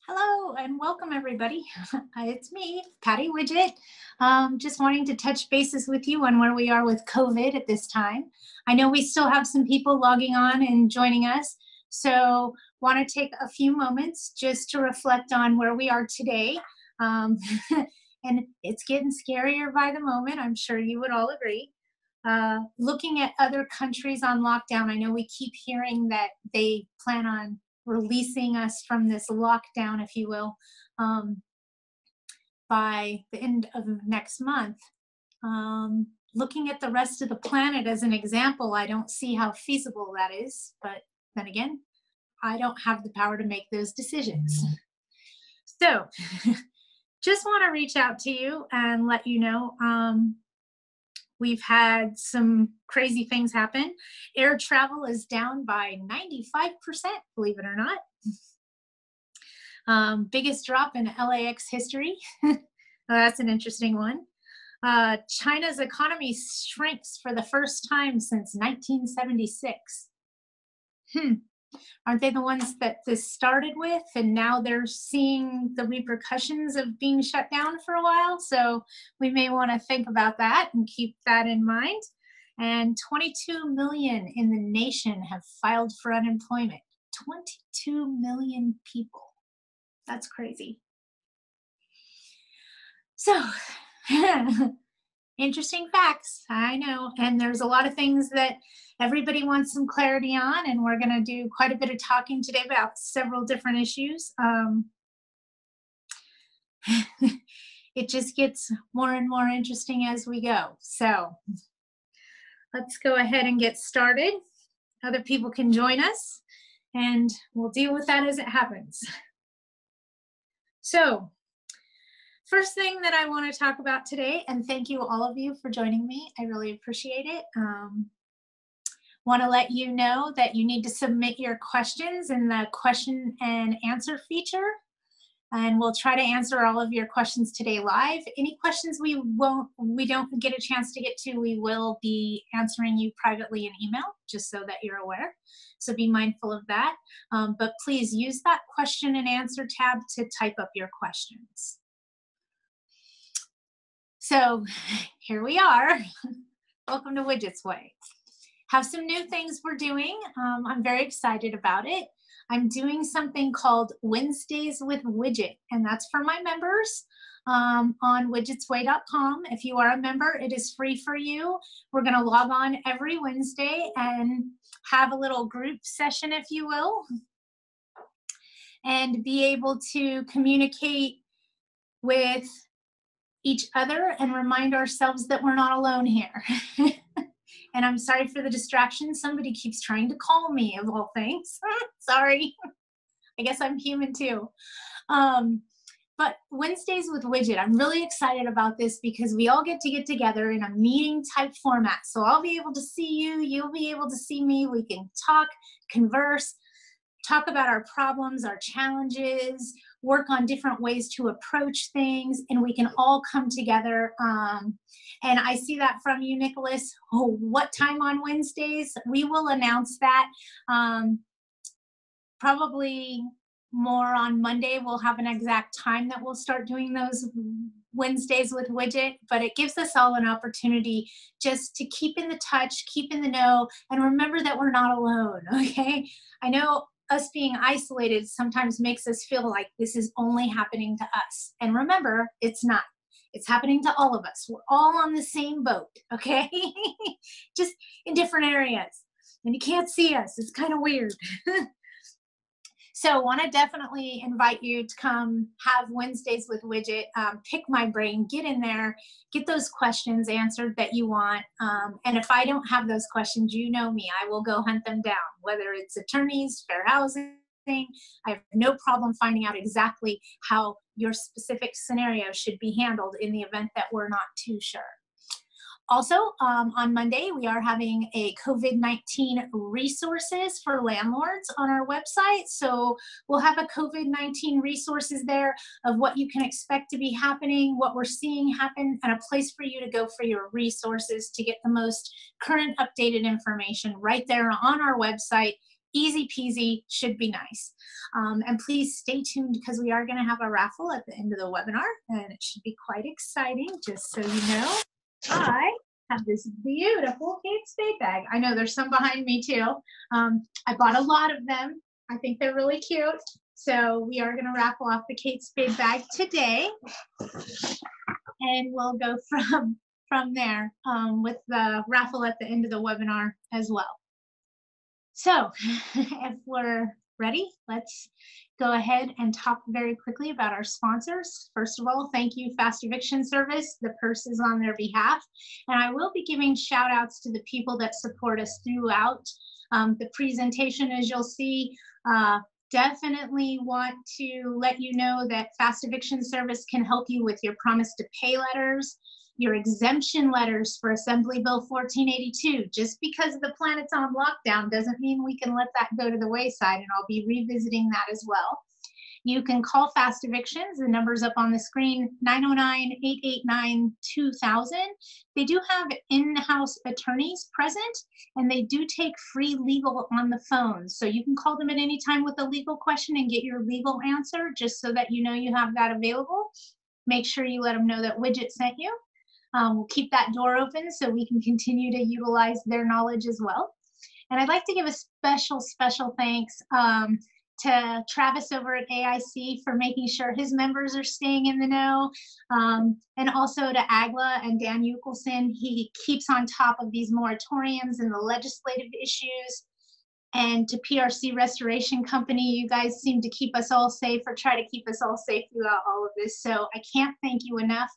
Hello and welcome everybody. It's me, Patty Widget. Just wanting to touch bases with you on where we are with COVID at this time. I know we still have some people logging on and joining us, so want to take a few moments just to reflect on where we are today. Um, and it's getting scarier by the moment. I'm sure you would all agree. Looking at other countries on lockdown, I know we keep hearing that they plan on releasing us from this lockdown, if you will, um, by the end of next month. Looking at the rest of the planet as an example, I don't see how feasible that is. But then again, I don't have the power to make those decisions. So just want to reach out to you and let you know we've had some crazy things happen. Air travel is down by 95%, believe it or not. Biggest drop in LAX history. Well, that's an interesting one. China's economy shrinks for the first time since 1976. Aren't they the ones that this started with? And now they're seeing the repercussions of being shut down for a while. So we may want to think about that and keep that in mind. And 22 million in the nation have filed for unemployment. 22 million people. That's crazy. So, interesting facts, I know. And there's a lot of things that everybody wants some clarity on, and we're going to do quite a bit of talking today about several different issues. It just gets more and more interesting as we go. So let's go ahead and get started. Other people can join us, and we'll deal with that as it happens. So first thing that I want to talk about today, and thank you all of you for joining me. I really appreciate it. Want to let you know that you need to submit your questions in the question and answer feature, and we'll try to answer all of your questions today live. Any questions we don't get a chance to get to, we will be answering you privately in email, just so that you're aware. So be mindful of that. But please use that question and answer tab to type up your questions. So here we are. Welcome to Widget's Way. Have some new things we're doing. I'm very excited about it. I'm doing something called Wednesdays with Widget, and that's for my members on widgetsway.com. If you are a member, it is free for you. We're going to log on every Wednesday and have a little group session, if you will, and be able to communicate with each other and remind ourselves that we're not alone here. And I'm sorry for the distraction. Somebody keeps trying to call me, of all things. Sorry. I guess I'm human too. But Wednesdays with Widget, I'm really excited about this because we all get together in a meeting type format. So I'll be able to see you, you'll be able to see me. We can talk, converse, talk about our problems, our challenges, work on different ways to approach things, and we can all come together. And I see that from you, Nicholas. Oh, what time on Wednesdays? We will announce that probably more on Monday. We'll have an exact time that we'll start doing those Wednesdays with Widget, but it gives us all an opportunity just to keep in the touch, keep in the know, and remember that we're not alone, okay? I know us being isolated sometimes makes us feel like this is only happening to us. And remember, it's not. It's happening to all of us. We're all on the same boat, okay? Just in different areas. And you can't see us. It's kind of weird. So want to definitely invite you to come have Wednesdays with Widget, pick my brain, get in there, get those questions answered that you want. And if I don't have those questions, you know me, I will go hunt them down, whether it's attorneys, fair housing. I have no problem finding out exactly how your specific scenario should be handled in the event that we're not too sure. Also, on Monday, we are having a COVID-19 resources for landlords on our website. So we'll have a COVID-19 resources there of what you can expect to be happening, what we're seeing happen, and a place for you to go for your resources to get the most current updated information right there on our website easy peasy, should be nice. And please stay tuned because we are going to have a raffle at the end of the webinar, and it should be quite exciting. Just so you know, I have this beautiful Kate Spade bag. I know there's some behind me too. I bought a lot of them. I think they're really cute. So we are going to raffle off the Kate Spade bag today, and we'll go from there with the raffle at the end of the webinar as well. So if we're ready, let's go ahead and talk very quickly about our sponsors. First of all, thank you, Fast Eviction Service. The purse is on their behalf. And I will be giving shout outs to the people that support us throughout the presentation. As you'll see, definitely want to let you know that Fast Eviction Service can help you with your promise to pay letters, your exemption letters for Assembly Bill 1482. Just because the planet's on lockdown doesn't mean we can let that go to the wayside, and I'll be revisiting that as well. You can call Fast Evictions. The number's up on the screen, 909-889-2000. They do have in-house attorneys present, and they do take free legal on the phone. So you can call them at any time with a legal question and get your legal answer, just so that you know you have that available. Make sure you let them know that Widget sent you. We'll keep that door open so we can continue to utilize their knowledge as well. And I'd like to give a special thanks to Travis over at AIC for making sure his members are staying in the know, and also to Agla and Dan Eukelson. He keeps on top of these moratoriums and the legislative issues. And to PRC Restoration Company, you guys seem to keep us all safe, or try to keep us all safe throughout all of this. So I can't thank you enough.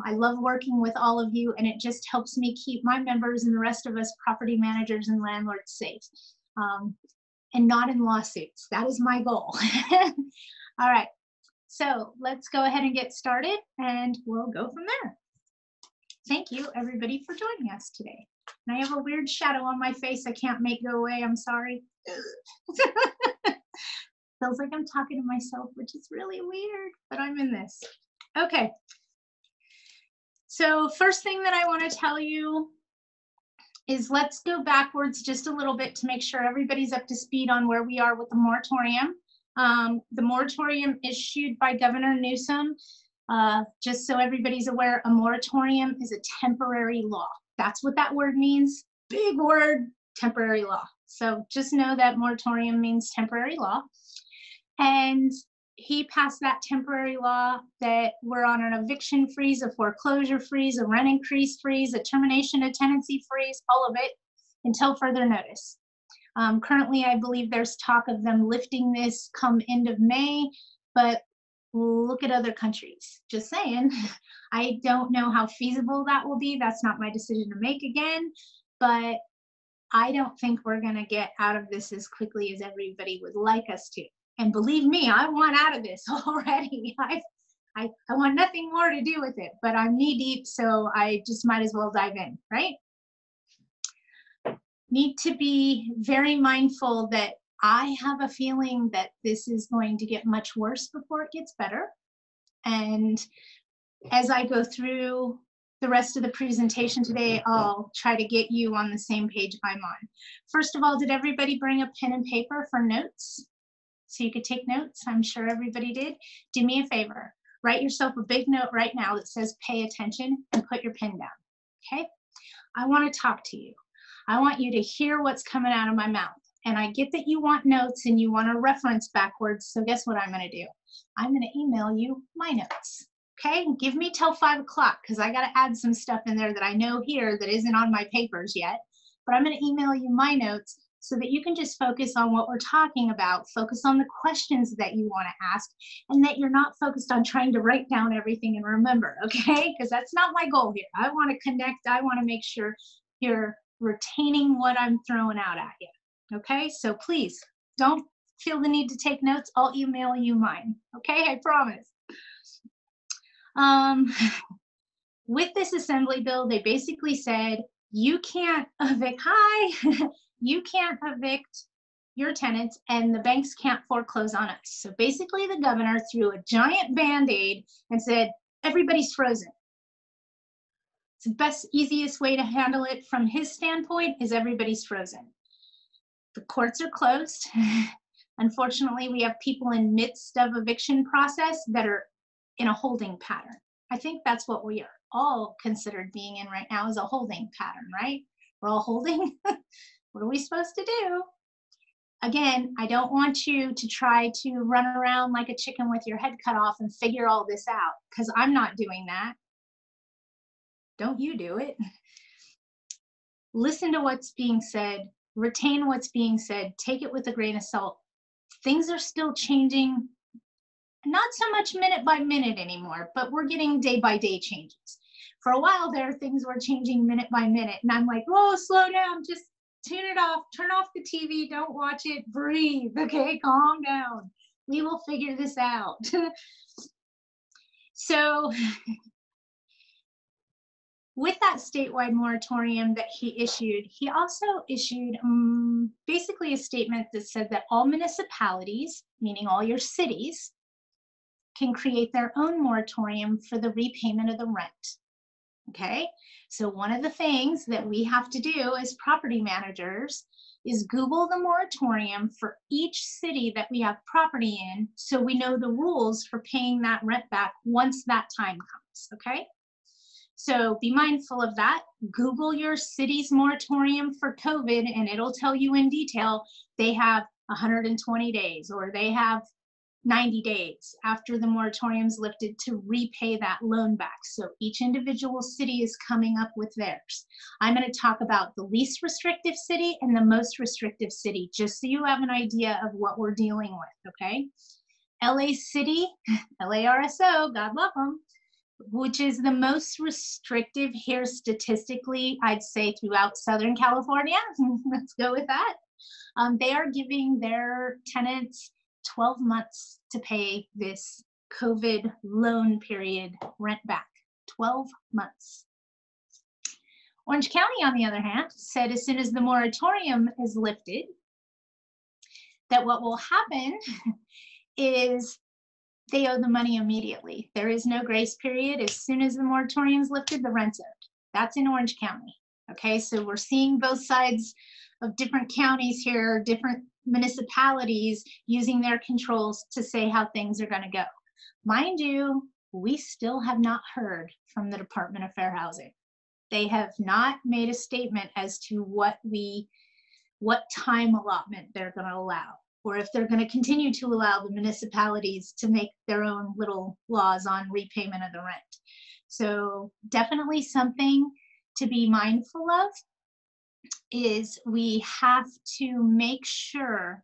I love working with all of you, and it just helps me keep my members and the rest of us property managers and landlords safe, and not in lawsuits. That is my goal. All right, so let's go ahead and get started, and we'll go from there. Thank you, everybody, for joining us today. And I have a weird shadow on my face I can't make go away. I'm sorry. Feels like I'm talking to myself, which is really weird, but I'm in this. Okay. So first thing that I want to tell you is let's go backwards just a little bit to make sure everybody's up to speed on where we are with the moratorium. The moratorium issued by Governor Newsom, just so everybody's aware, a moratorium is a temporary law. That's what that word means. Big word, temporary law. So just know that moratorium means temporary law. And he passed that temporary law that we're on an eviction freeze, a foreclosure freeze, a rent increase freeze, a termination of tenancy freeze, all of it until further notice. Currently, I believe there's talk of them lifting this come end of May, but look at other countries. Just saying. I don't know how feasible that will be. That's not my decision to make again, but I don't think we're going to get out of this as quickly as everybody would like us to. And believe me, I want out of this already. I want nothing more to do with it, but I'm knee deep, so I just might as well dive in, right? Need to be very mindful that I have a feeling that this is going to get much worse before it gets better. And as I go through the rest of the presentation today, I'll try to get you on the same page I'm on. First of all, did everybody bring a pen and paper for notes? So you could take notes. I'm sure everybody did. Do me a favor. Write yourself a big note right now that says pay attention, and put your pen down, okay? I want to talk to you. I want you to hear what's coming out of my mouth. And I get that you want notes and you want to reference backwards, so guess what I'm going to do? I'm going to email you my notes, okay? Give me till 5 o'clock because I got to add some stuff in there that I know here that isn't on my papers yet. But I'm going to email you my notes so that you can just focus on what we're talking about, focus on the questions that you want to ask, and that you're not focused on trying to write down everything and remember, okay? Because that's not my goal here. I want to connect. I want to make sure you're retaining what I'm throwing out at you, okay? So please don't feel the need to take notes. I'll email you mine, okay? I promise. With this assembly bill, they basically said, you can't evict, you can't evict your tenants and the banks can't foreclose on us. So basically the governor threw a giant Band-Aid and said, everybody's frozen. It's the best, easiest way to handle it from his standpoint is everybody's frozen. The courts are closed. Unfortunately, we have people in midst of eviction process that are in a holding pattern. I think that's what we are all considered being in right now, is a holding pattern, right? We're all holding. What are we supposed to do? Again, I don't want you to try to run around like a chicken with your head cut off and figure all this out, because I'm not doing that. Don't you do it. Listen to what's being said, retain what's being said, take it with a grain of salt. Things are still changing, not so much minute by minute anymore, but we're getting day by day changes. For a while there, things were changing minute by minute, and I'm like, whoa, slow down, just tune it off, turn off the TV, don't watch it, breathe, okay, calm down. We will figure this out. So with that statewide moratorium that he issued, he also issued basically a statement that said that all municipalities, meaning all your cities, can create their own moratorium for the repayment of the rent. Okay, so one of the things that we have to do as property managers is Google the moratorium for each city that we have property in, so we know the rules for paying that rent back once that time comes. Okay, so be mindful of that. Google your city's moratorium for COVID, and it'll tell you in detail they have 120 days, or they have 90 days after the moratorium's lifted to repay that loan back. So each individual city is coming up with theirs. I'm going to talk about the least restrictive city and the most restrictive city, just so you have an idea of what we're dealing with, okay? LA City, LARSO, God love them, which is the most restrictive here statistically, I'd say throughout Southern California. Let's go with that. They are giving their tenants 12 months to pay this COVID loan period rent back. 12 months. Orange County, on the other hand, said as soon as the moratorium is lifted, that what will happen is they owe the money immediately. There is no grace period. As soon as the moratorium is lifted, the rent's owed. That's in Orange County. Okay, so we're seeing both sides of different counties here, different municipalities using their controls to say how things are going to go. Mind you, we still have not heard from the Department of Fair Housing. They have not made a statement as to what time allotment they're going to allow, or if they're going to continue to allow the municipalities to make their own little laws on repayment of the rent. So definitely something to be mindful of is we have to make sure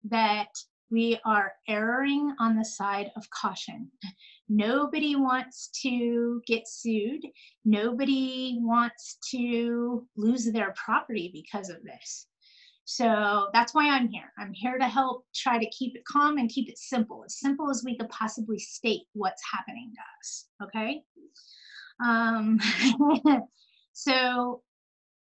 that we are erring on the side of caution. Nobody wants to get sued. Nobody wants to lose their property because of this. So that's why I'm here. I'm here to help try to keep it calm and keep it simple as we could possibly state what's happening to us, okay? So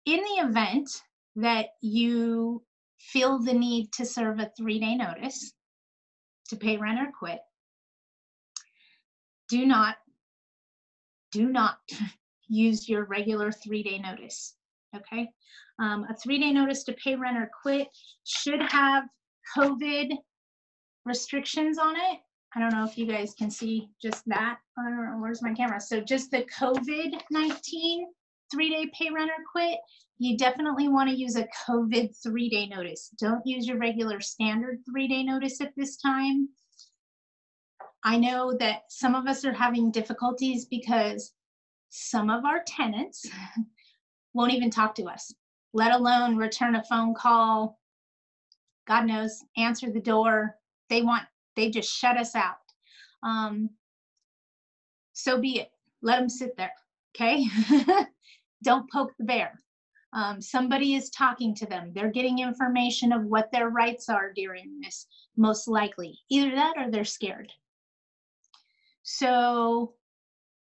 in the event that you feel the need to serve a 3-day notice to pay rent or quit, do not use your regular 3-day notice, okay? A 3-day notice to pay rent or quit should have COVID restrictions on it. I don't know if you guys can see just that. I don't know, where's my camera? So just the COVID-19 3-day pay rent or quit, you definitely want to use a COVID 3-day notice. Don't use your regular standard 3-day notice at this time. I know that some of us are having difficulties because some of our tenants won't even talk to us, let alone return a phone call, God knows, answer the door. They just shut us out. So be it. Let them sit there, okay? Don't poke the bear. Somebody is talking to them. They're getting information of what their rights are during this, most likely. Either that or they're scared. So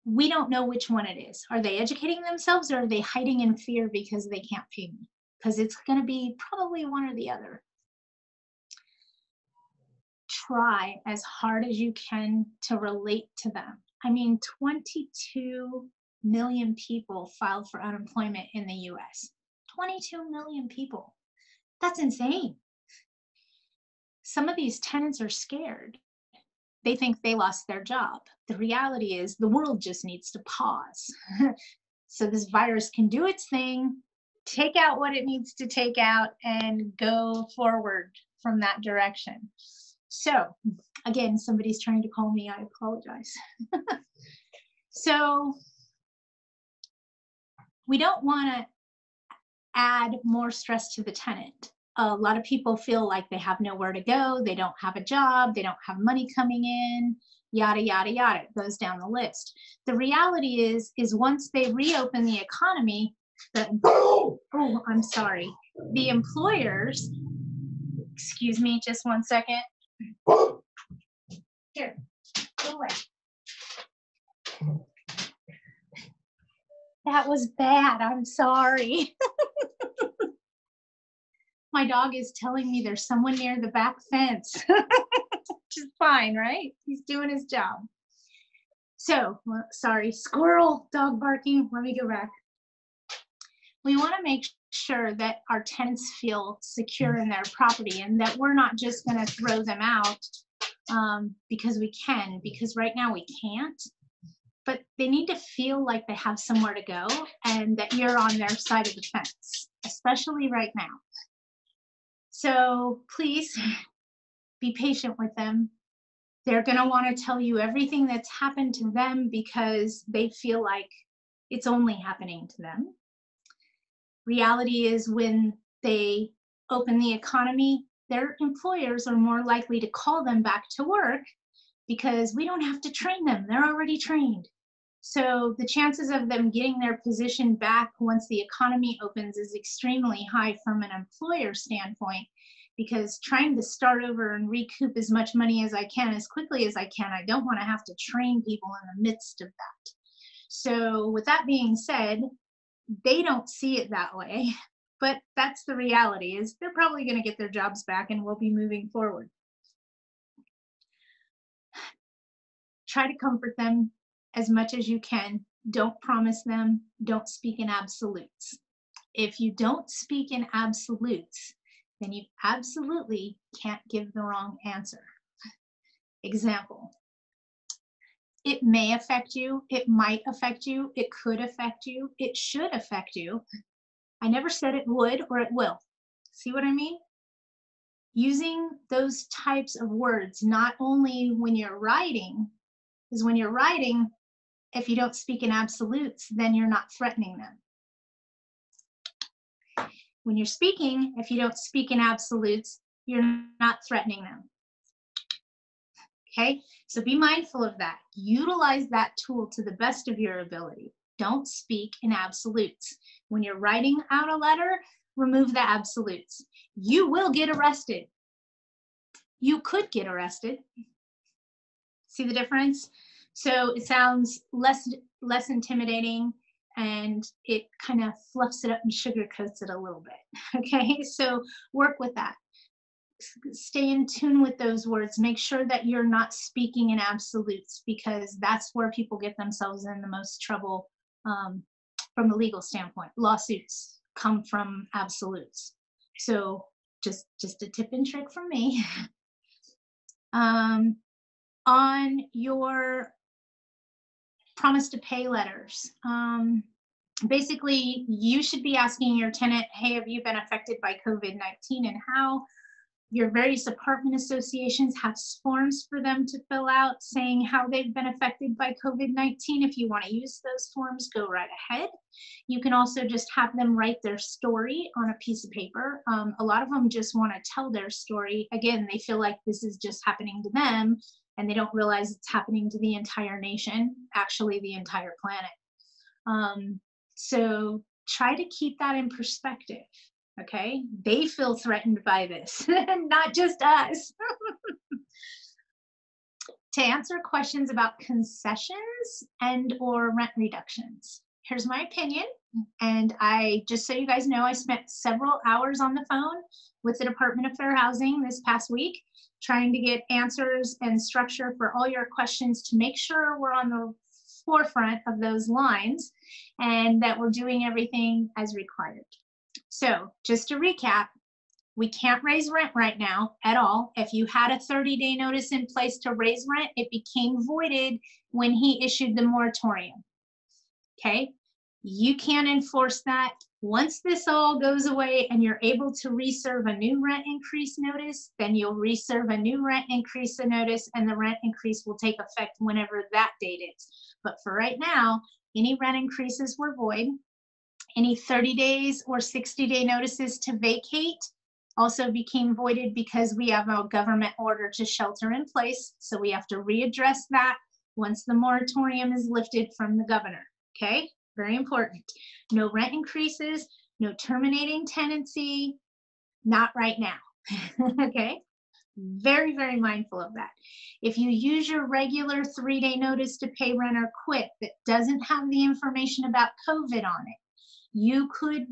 we don't know which one it is. Are they educating themselves, or are they hiding in fear because they can't pay me? Because it's going to be probably one or the other. Try as hard as you can to relate to them. I mean, 22 million people filed for unemployment in the US. 22 million people. That's insane. Some of these tenants are scared. They think they lost their job. The reality is the world just needs to pause. So this virus can do its thing, take out what it needs to take out, and go forward from that direction. So again, somebody's trying to call me. I apologize. So we don't want to add more stress to the tenant. A lot of people feel like they have nowhere to go, they don't have a job, they don't have money coming in, yada, yada, yada. It goes down the list. The reality is once they reopen the economy, I'm sorry, the employers, excuse me, just one second. Here, go away. That was bad, I'm sorry. My dog is telling me there's someone near the back fence, which is fine, right? He's doing his job. So, sorry, squirrel, dog barking. Let me go back. We want to make sure that our tenants feel secure in their property and that we're not just going to throw them out because we can, because right now we can't. But they need to feel like they have somewhere to go and that you're on their side of the fence, especially right now. So please be patient with them. They're going to want to tell you everything that's happened to them because they feel like it's only happening to them. Reality is when they open the economy, their employers are more likely to call them back to work because we don't have to train them. They're already trained. So the chances of them getting their position back once the economy opens is extremely high from an employer standpoint, because trying to start over and recoup as much money as I can as quickly as I can, I don't want to have to train people in the midst of that. So with that being said, they don't see it that way, but that's the reality, is they're probably going to get their jobs back and we'll be moving forward. Try to comfort them as much as you can. Don't promise them. Don't speak in absolutes. If you don't speak in absolutes, then you absolutely can't give the wrong answer. Example, it may affect you, it might affect you, it could affect you, it should affect you. I never said it would or it will. See what I mean? Using those types of words, not only when you're writing, because when you're writing, if you don't speak in absolutes, then you're not threatening them. When you're speaking, if you don't speak in absolutes, you're not threatening them. Okay, so be mindful of that. Utilize that tool to the best of your ability. Don't speak in absolutes. When you're writing out a letter, remove the absolutes. You will get arrested. You could get arrested. See the difference? So it sounds less intimidating, and it kind of fluffs it up and sugarcoats it a little bit. Okay, so work with that. Stay in tune with those words. Make sure that you're not speaking in absolutes, because that's where people get themselves in the most trouble from a legal standpoint. Lawsuits come from absolutes. So just a tip and trick from me. On your promise to pay letters, basically you should be asking your tenant, hey, have you been affected by COVID-19 and how? Your various apartment associations have forms for them to fill out saying how they've been affected by COVID-19. If you want to use those forms, go right ahead. You can also just have them write their story on a piece of paper. A lot of them just want to tell their story. Again, they feel like this is just happening to them and they don't realize it's happening to the entire nation, actually the entire planet. So try to keep that in perspective. Okay, they feel threatened by this, not just us. To answer questions about concessions and or rent reductions, here's my opinion. And just so you guys know, I spent several hours on the phone with the Department of Fair Housing this past week, trying to get answers and structure for all your questions to make sure we're on the forefront of those lines and that we're doing everything as required. So just to recap, We can't raise rent right now at all. If you had a 30-day notice in place to raise rent, it became voided when he issued the moratorium. Okay? You can't enforce that. Once this all goes away and you're able to reserve a new rent increase notice, then you'll reserve a new rent increase notice, and the rent increase will take effect whenever that date is. But for right now, any rent increases were void. Any 30 days or 60-day notices to vacate also became voided because we have a government order to shelter in place. So we have to readdress that once the moratorium is lifted from the governor. Okay, very important. No rent increases, no terminating tenancy, not right now. Okay, very, very mindful of that. If you use your regular 3-day notice to pay rent or quit that doesn't have the information about COVID on it, you could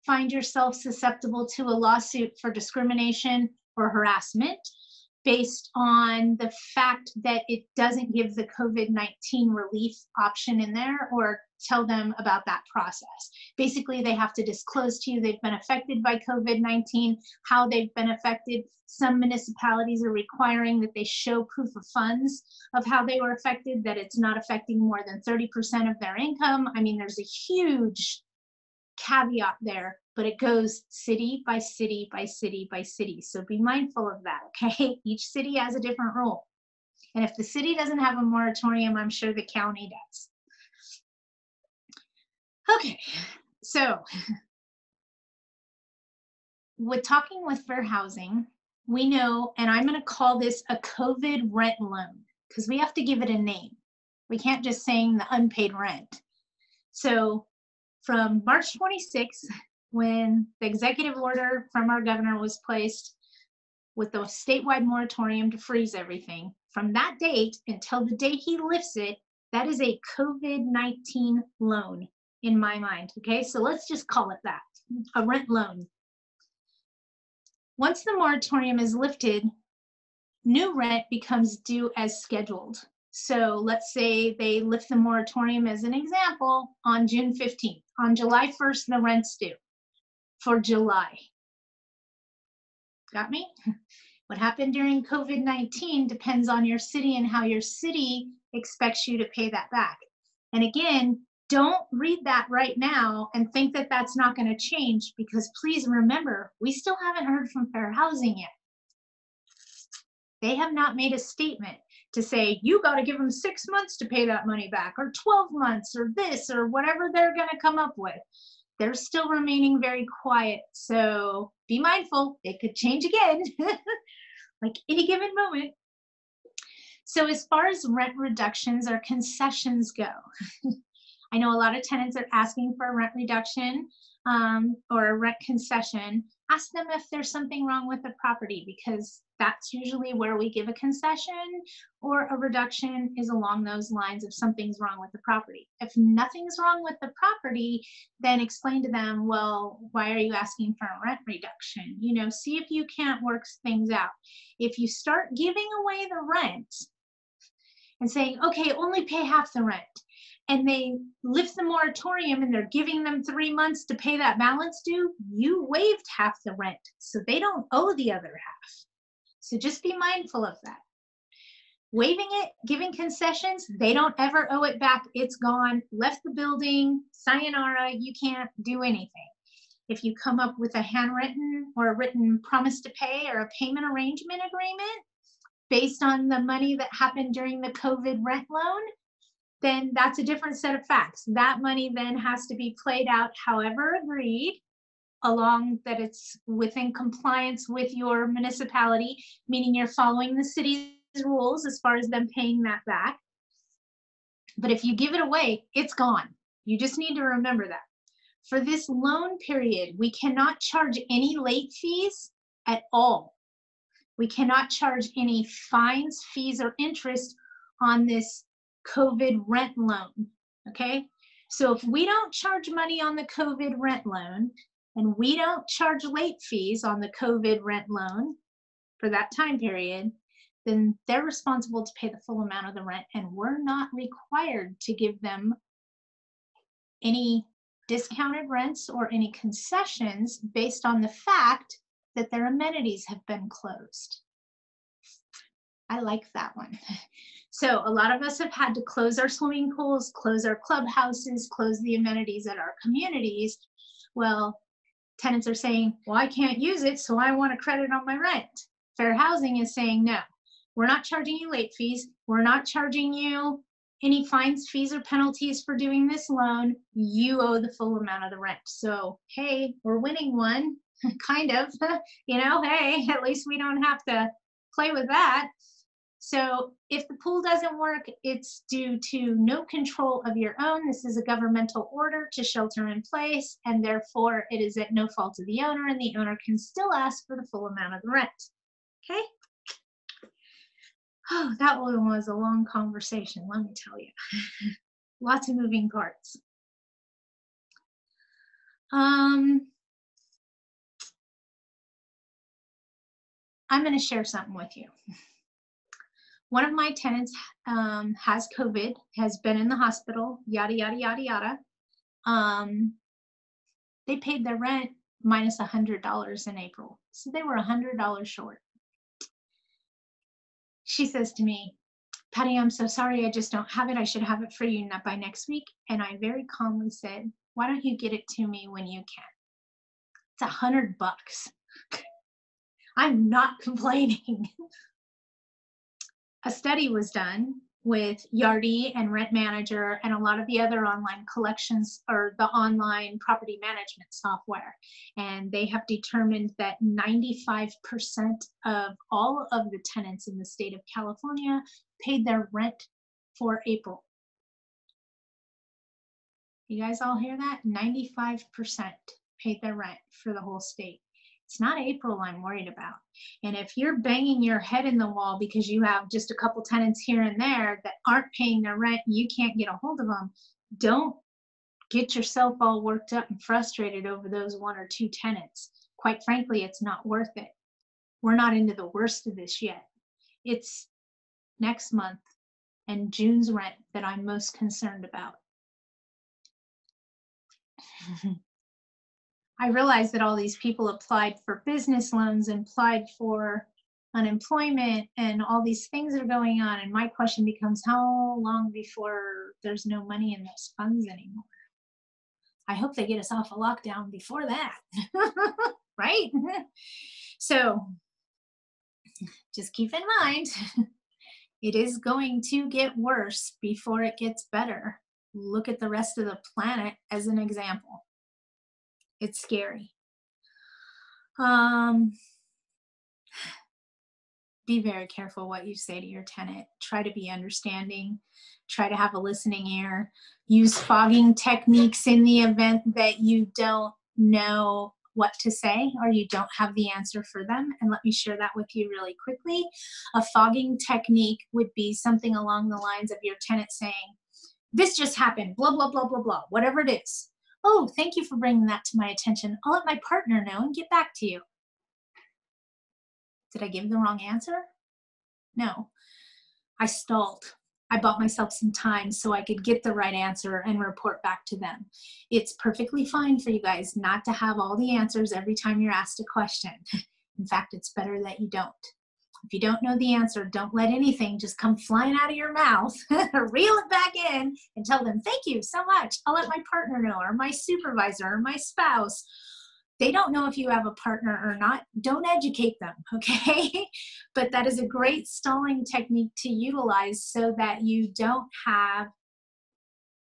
find yourself susceptible to a lawsuit for discrimination or harassment based on the fact that it doesn't give the COVID-19 relief option in there or tell them about that process. Basically, they have to disclose to you they've been affected by COVID-19, how they've been affected. Some municipalities are requiring that they show proof of funds of how they were affected, that it's not affecting more than 30% of their income. I mean, there's a huge caveat there, but it goes city by city by city by city. So be mindful of that, okay? Each city has a different rule. And if the city doesn't have a moratorium, I'm sure the county does. Okay, so with talking with fair housing, we know, and I'm going to call this a COVID rent loan because we have to give it a name. We can't just saying the unpaid rent. So from March 26th, when the executive order from our governor was placed with the statewide moratorium to freeze everything, from that date until the day he lifts it, that is a COVID-19 loan in my mind. Okay, so let's just call it that, a rent loan. Once the moratorium is lifted, new rent becomes due as scheduled. So let's say they lift the moratorium as an example on June 15th. On July 1st, the rent's due for July. Got me? What happened during COVID-19 depends on your city and how your city expects you to pay that back. And again, don't read that right now and think that that's not going to change, because please remember, we still haven't heard from Fair Housing yet. They have not made a statement to say, you got to give them 6 months to pay that money back, or 12 months, or this, or whatever they're going to come up with. They're still remaining very quiet. So be mindful, it could change again, like any given moment. So as far as rent reductions or concessions go, I know a lot of tenants are asking for a rent reduction or a rent concession. Ask them if there's something wrong with the property, because that's usually where we give a concession or a reduction, is along those lines if something's wrong with the property. If nothing's wrong with the property, then explain to them, well, why are you asking for a rent reduction? You know, see if you can't work things out. If you start giving away the rent and saying, okay, only pay half the rent, and they lift the moratorium and they're giving them 3 months to pay that balance due, you waived half the rent, so they don't owe the other half. So just be mindful of that. Waiving it, giving concessions, they don't ever owe it back. It's gone, left the building, sayonara, you can't do anything. If you come up with a handwritten or a written promise to pay or a payment arrangement agreement based on the money that happened during the COVID rent loan, then that's a different set of facts. That money then has to be played out however agreed, along that it's within compliance with your municipality, meaning you're following the city's rules as far as them paying that back. But if you give it away, it's gone. You just need to remember that. For this loan period, we cannot charge any late fees at all. We cannot charge any fines, fees, or interest on this COVID rent loan, okay? So if we don't charge money on the COVID rent loan, and we don't charge late fees on the COVID rent loan for that time period, then they're responsible to pay the full amount of the rent, and we're not required to give them any discounted rents or any concessions based on the fact that their amenities have been closed. I like that one. So a lot of us have had to close our swimming pools, close our clubhouses, close the amenities at our communities. Well, tenants are saying, well, I can't use it, so I want a credit on my rent. Fair Housing is saying, no, we're not charging you late fees. We're not charging you any fines, fees, or penalties for doing this loan. You owe the full amount of the rent. So, hey, we're winning one, kind of, hey, at least we don't have to play with that. So if the pool doesn't work, it's due to no control of your own. This is a governmental order to shelter in place, and therefore it is at no fault of the owner, and the owner can still ask for the full amount of the rent. Okay? Oh, that one was a long conversation, let me tell you. Lots of moving parts. I'm going to share something with you. One of my tenants has COVID, has been in the hospital, yada, yada, yada, yada. They paid their rent minus $100 in April. So they were $100 short. She says to me, Patty, I'm so sorry, I just don't have it. I should have it for you by next week. And I very calmly said, why don't you get it to me when you can? It's $100. I'm not complaining. A study was done with Yardi and Rent Manager and a lot of the other online collections or the online property management software. And they have determined that 95% of all of the tenants in the state of California paid their rent for April. You guys all hear that? 95% paid their rent for the whole state. It's not April I'm worried about. And if you're banging your head in the wall because you have just a couple tenants here and there that aren't paying their rent, you can't get a hold of them, don't get yourself all worked up and frustrated over those one or two tenants. Quite frankly, it's not worth it. We're not into the worst of this yet. It's next month and June's rent that I'm most concerned about. I realized that all these people applied for business loans and applied for unemployment and all these things are going on. And my question becomes, how long before there's no money in those funds anymore? I hope they get us off a lockdown before that, right? So just keep in mind, it is going to get worse before it gets better. Look at the rest of the planet as an example. It's scary. Be very careful what you say to your tenant. Try to be understanding. Try to have a listening ear. Use fogging techniques in the event that you don't know what to say or you don't have the answer for them. And let me share that with you really quickly. A fogging technique would be something along the lines of your tenant saying, this just happened, blah, blah, blah, blah, blah, whatever it is. Oh, thank you for bringing that to my attention. I'll let my partner know and get back to you. Did I give the wrong answer? No. I stalled. I bought myself some time so I could get the right answer and report back to them. It's perfectly fine for you guys not to have all the answers every time you're asked a question. In fact, it's better that you don't. If you don't know the answer, don't let anything just come flying out of your mouth. Reel it back in and tell them, thank you so much. I'll let my partner know, or my supervisor, or my spouse. They don't know if you have a partner or not. Don't educate them, okay? But that is a great stalling technique to utilize so that you don't have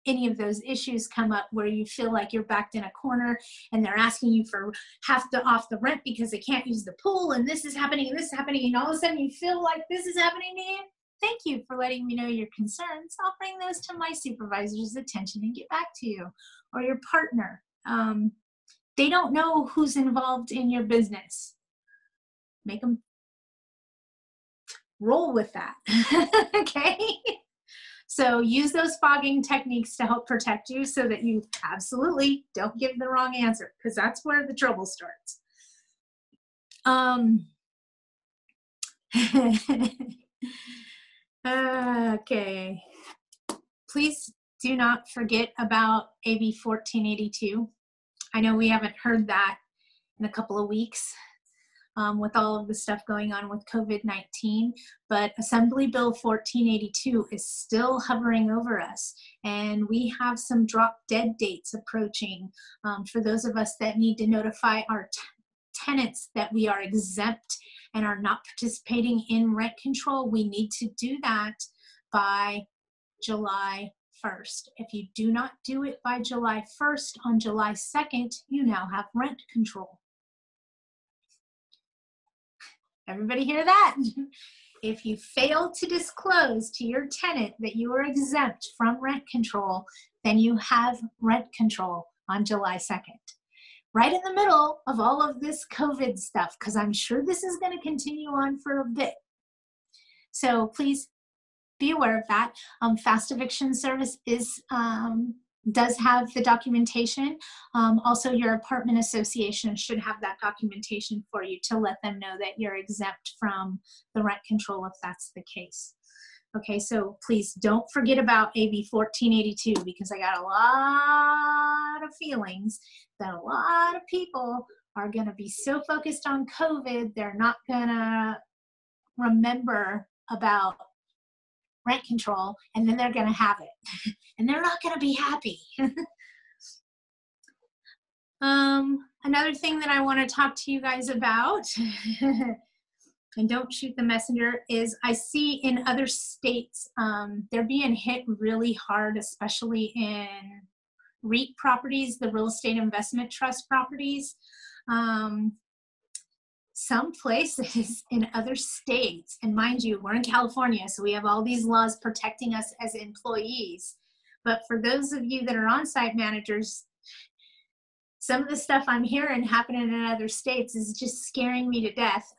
any of those issues come up where you feel like you're backed in a corner and they're asking you for off the rent because they can't use the pool and this is happening and this is happening and all of a sudden you feel like this is happening to you. Thank you for letting me know your concerns. I'll bring those to my supervisor's attention and get back to you. Or your partner. They don't know who's involved in your business. Make them roll with that, okay? So use those fogging techniques to help protect you so that you absolutely don't give the wrong answer, because that's where the trouble starts. Okay. Please do not forget about AB 1482. I know we haven't heard that in a couple of weeks. with all of the stuff going on with COVID-19, but Assembly Bill 1482 is still hovering over us, and we have some drop dead dates approaching for those of us that need to notify our tenants that we are exempt and are not participating in rent control. We need to do that by July 1st. If you do not do it by July 1st, on July 2nd, you now have rent control. Everybody hear that? If you fail to disclose to your tenant that you are exempt from rent control, then you have rent control on July 2nd. Right in the middle of all of this COVID stuff, because I'm sure this is going to continue on for a bit. So please be aware of that. Fast Eviction Service does have the documentation. Also, your apartment association should have that documentation for you to let them know that you're exempt from the rent control if that's the case. Okay, so please don't forget about AB 1482, because I got a lot of feelings that a lot of people are going to be so focused on COVID, they're not going to remember about rent control, and then they're going to have it and they're not going to be happy. Another thing that I want to talk to you guys about and don't shoot the messenger is I see in other states they're being hit really hard, especially in REIT properties, the real estate investment trust properties. Some places in other states, and mind you, we're in California, so we have all these laws protecting us as employees. But for those of you that are on-site managers, some of the stuff I'm hearing happening in other states is just scaring me to death.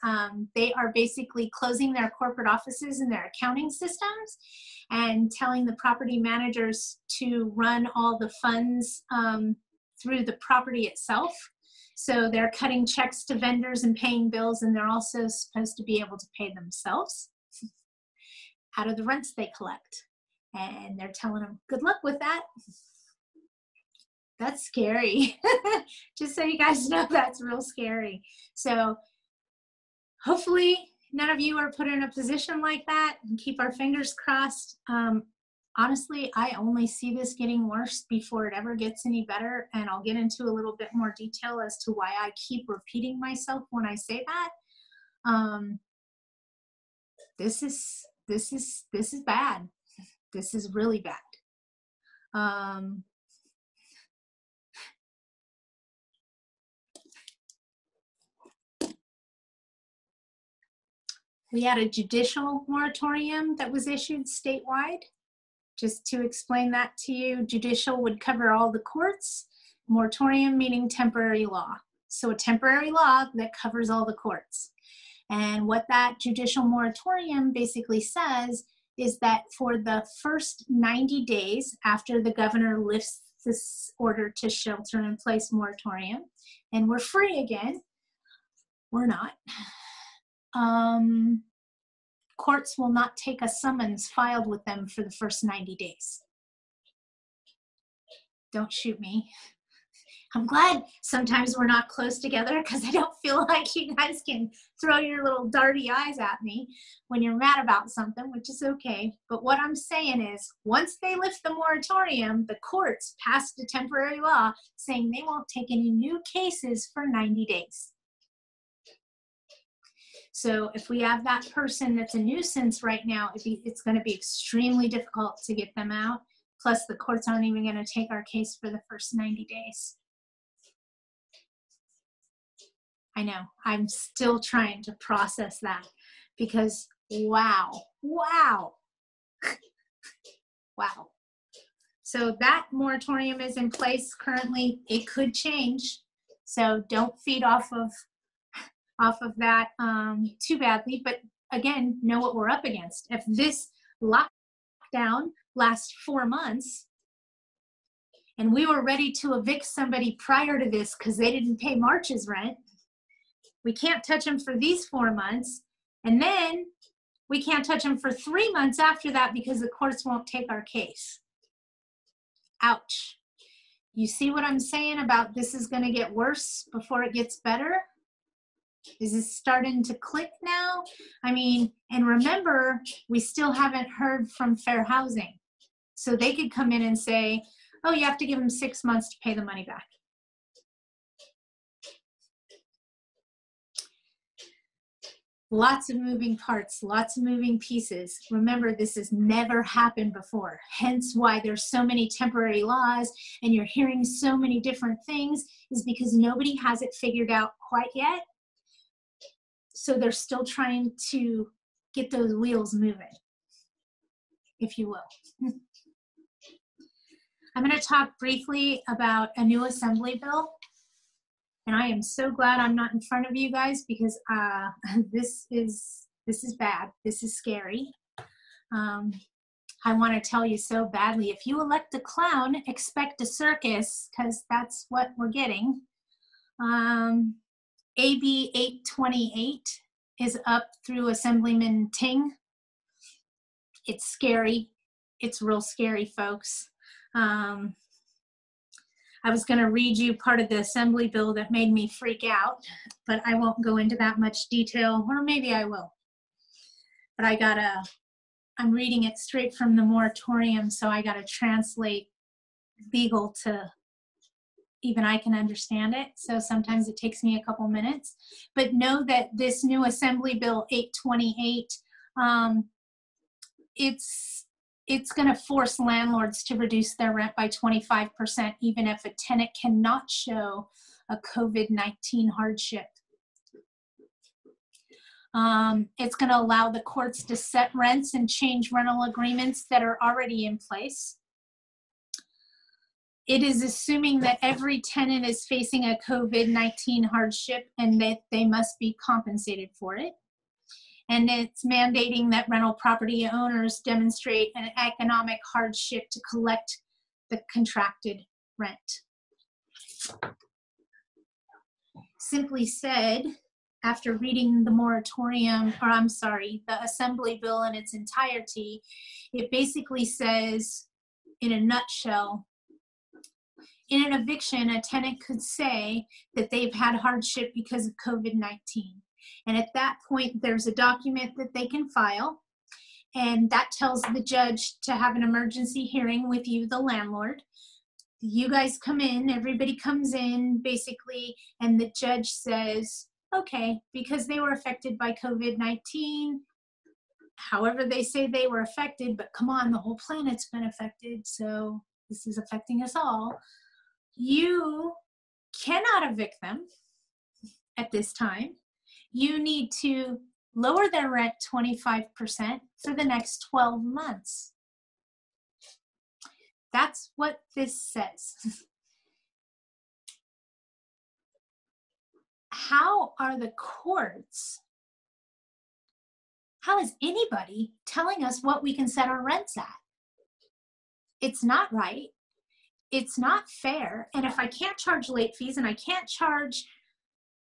They are basically closing their corporate offices and their accounting systems and telling the property managers to run all the funds through the property itself. So they're cutting checks to vendors and paying bills, and they're also supposed to be able to pay themselves out of the rents they collect. And they're telling them, good luck with that. That's scary. Just so you guys know, that's real scary. So hopefully none of you are put in a position like that, and keep our fingers crossed. Honestly, I only see this getting worse before it ever gets any better, and I'll get into a little bit more detail as to why I keep repeating myself when I say that. This is bad. This is really bad. We had a judicial moratorium that was issued statewide. Just to explain that to you, judicial would cover all the courts, moratorium meaning temporary law. So a temporary law that covers all the courts. And what that judicial moratorium basically says is that for the first 90 days after the governor lifts this order to shelter in place moratorium, and we're free again, we're not. Courts will not take a summons filed with them for the first 90 days. Don't shoot me. I'm glad sometimes we're not close together, because I don't feel like you guys can throw your little darty eyes at me when you're mad about something, which is okay. But what I'm saying is, once they lift the moratorium, the courts passed a temporary law saying they won't take any new cases for 90 days. So if we have that person that's a nuisance right now, it's going to be extremely difficult to get them out. Plus, the courts aren't even going to take our case for the first 90 days. I know, I'm still trying to process that, because wow. Wow. So that moratorium is in place currently. It could change. So don't feed off of that too badly, but again, know what we're up against. If this lockdown lasts 4 months and we were ready to evict somebody prior to this because they didn't pay March's rent, we can't touch them for these 4 months, and then we can't touch them for 3 months after that because the courts won't take our case. Ouch. You see what I'm saying about this is going to get worse before it gets better? Is this starting to click now? I mean, and remember, we still haven't heard from Fair Housing. So they could come in and say, oh, you have to give them 6 months to pay the money back. Lots of moving parts, lots of moving pieces. Remember, this has never happened before. Hence why there's so many temporary laws and you're hearing so many different things, is because nobody has it figured out quite yet. So they're still trying to get those wheels moving, if you will. I'm going to talk briefly about a new assembly bill. And I am so glad I'm not in front of you guys, because this is bad. This is scary. I want to tell you so badly, if you elect a clown, expect a circus, because that's what we're getting. AB 828 is up through Assemblyman Ting. It's scary. It's real scary, folks. I was going to read you part of the assembly bill that made me freak out, but I won't go into that much detail, or maybe I will. But I'm reading it straight from the moratorium, so I got to translate legal to even I can understand it. So sometimes it takes me a couple minutes. But know that this new Assembly Bill 828, it's going to force landlords to reduce their rent by 25%, even if a tenant cannot show a COVID-19 hardship. It's going to allow the courts to set rents and change rental agreements that are already in place. It is assuming that every tenant is facing a COVID-19 hardship and that they must be compensated for it. And it's mandating that rental property owners demonstrate an economic hardship to collect the contracted rent. Simply said, after reading the moratorium, or I'm sorry, the Assembly Bill in its entirety, it basically says, in a nutshell, in an eviction, a tenant could say that they've had hardship because of COVID-19. And at that point, there's a document that they can file, and that tells the judge to have an emergency hearing with you, the landlord. You guys come in, everybody comes in, basically, and the judge says, okay, because they were affected by COVID-19, however they say they were affected, but come on, the whole planet's been affected, so this is affecting us all. You cannot evict them at this time. You need to lower their rent 25% for the next 12 months. That's what this says. How are the courts, how is anybody telling us what we can set our rents at? It's not right. It's not fair. And if I can't charge late fees and I can't charge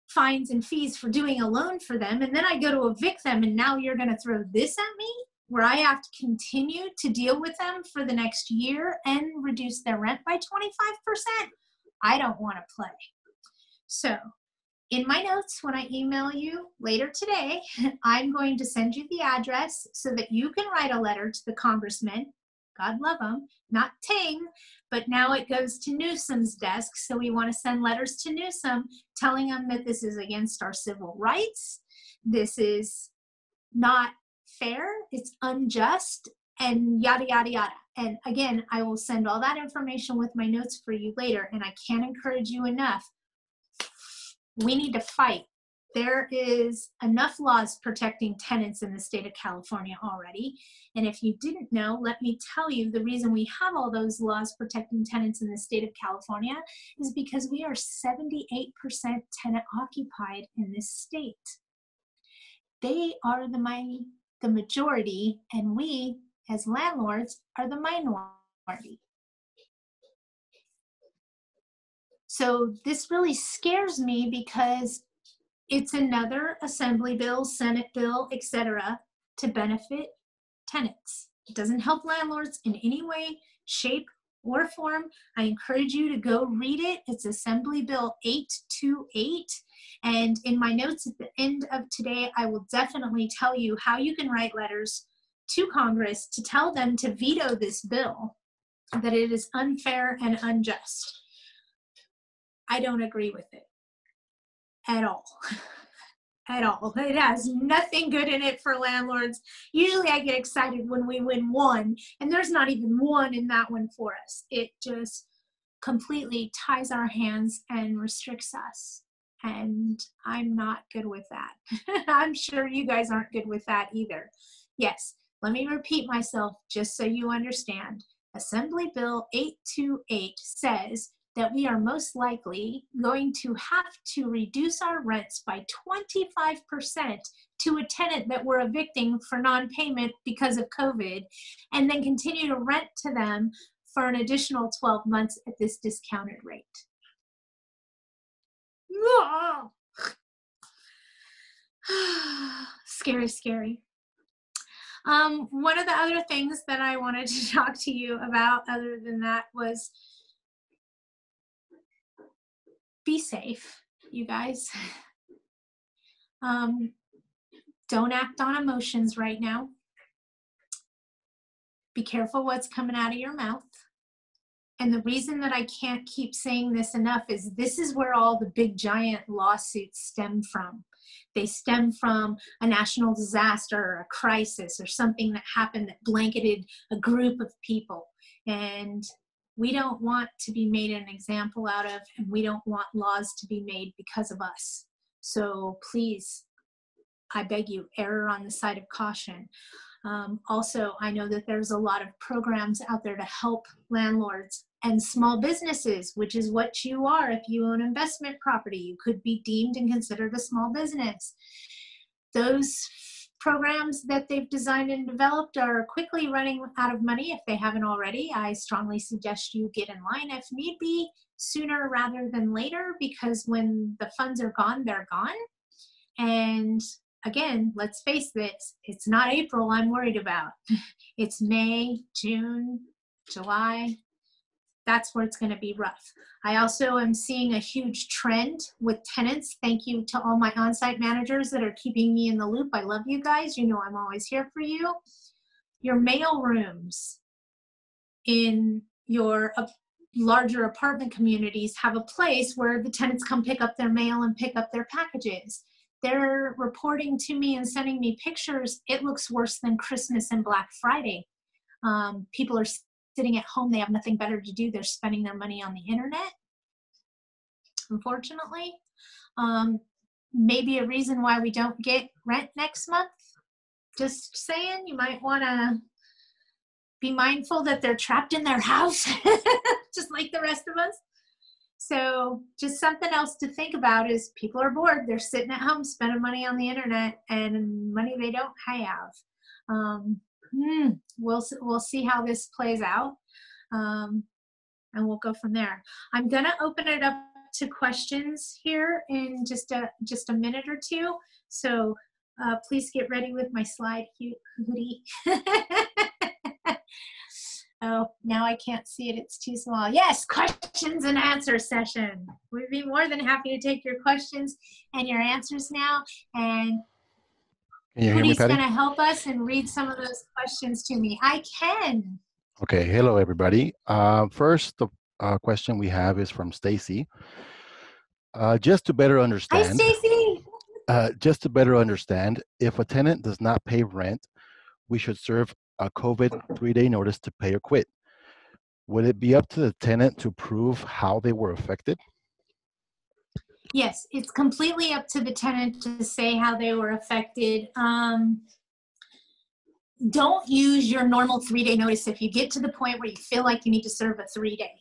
fines and fees for doing a loan for them, and then I go to evict them, and now you're going to throw this at me where I have to continue to deal with them for the next year and reduce their rent by 25%? I don't want to play. So in my notes, when I email you later today, I'm going to send you the address so that you can write a letter to the congressman. God love him, not Ting, but now it goes to Newsom's desk. So we want to send letters to Newsom telling him that this is against our civil rights. This is not fair. It's unjust, and yada, yada, yada. And again, I will send all that information with my notes for you later. And I can't encourage you enough. We need to fight. There is enough laws protecting tenants in the state of California already. And if you didn't know, let me tell you, the reason we have all those laws protecting tenants in the state of California is because we are 78% tenant occupied in this state. They are the majority, and we, as landlords, are the minority. So this really scares me because it's another assembly bill, Senate bill, etc., to benefit tenants. It doesn't help landlords in any way, shape, or form. I encourage you to go read it. It's Assembly Bill 828. And in my notes at the end of today, I will definitely tell you how you can write letters to Congress to tell them to veto this bill, that it is unfair and unjust. I don't agree with it at all. At all. It has nothing good in it for landlords. Usually I get excited when we win one, and there's not even one in that one for us. It just completely ties our hands and restricts us. And I'm not good with that. I'm sure you guys aren't good with that either. Yes, let me repeat myself just so you understand. Assembly Bill 828 says that we are most likely going to have to reduce our rents by 25% to a tenant that we're evicting for non-payment because of COVID, and then continue to rent to them for an additional 12 months at this discounted rate. Scary, scary. One of the other things that I wanted to talk to you about other than that was be safe, you guys. Don't act on emotions right now. Be careful what's coming out of your mouth. And the reason that I can't keep saying this enough is this is where all the big giant lawsuits stem from. They stem from a national disaster or a crisis or something that happened that blanketed a group of people. And we don't want to be made an example out of, and we don't want laws to be made because of us. So please, I beg you, err on the side of caution. Also, I know that there's a lot of programs out there to help landlords and small businesses, which is what you are. If you own investment property, you could be deemed and considered a small business. Those programs that they've designed and developed are quickly running out of money if they haven't already. I strongly suggest you get in line if need be, sooner rather than later, because when the funds are gone, they're gone. And again, let's face this, it's not April I'm worried about. It's May, June, July. That's where it's going to be rough. I also am seeing a huge trend with tenants. Thank you to all my on-site managers that are keeping me in the loop. I love you guys. You know I'm always here for you. Your mail rooms in your larger apartment communities have a place where the tenants come pick up their mail and pick up their packages. They're reporting to me and sending me pictures. It looks worse than Christmas and Black Friday. People are sitting at home. They have nothing better to do. They're spending their money on the internet, unfortunately. Maybe a reason why we don't get rent next month. Just saying, you might want to be mindful that they're trapped in their house, just like the rest of us. So just something else to think about is people are bored. They're sitting at home spending money on the internet and money they don't have. We'll see how this plays out, and we'll go from there. I'm going to open it up to questions here in just a minute or two. So please get ready with my slide hoodie. Oh, now I can't see it. It's too small. Yes, questions and answer session. We'd be more than happy to take your questions and your answers now. And Woody's going to help us and read some of those questions to me. I can. Okay. Hello, everybody. First, the question we have is from Stacy. Just to better understand. Hi, Stacy. Just to better understand, if a tenant does not pay rent, we should serve a COVID 3-day notice to pay or quit. Would it be up to the tenant to prove how they were affected? Yes, it's completely up to the tenant to say how they were affected. Don't use your normal 3-day notice if you get to the point where you feel like you need to serve a 3-day.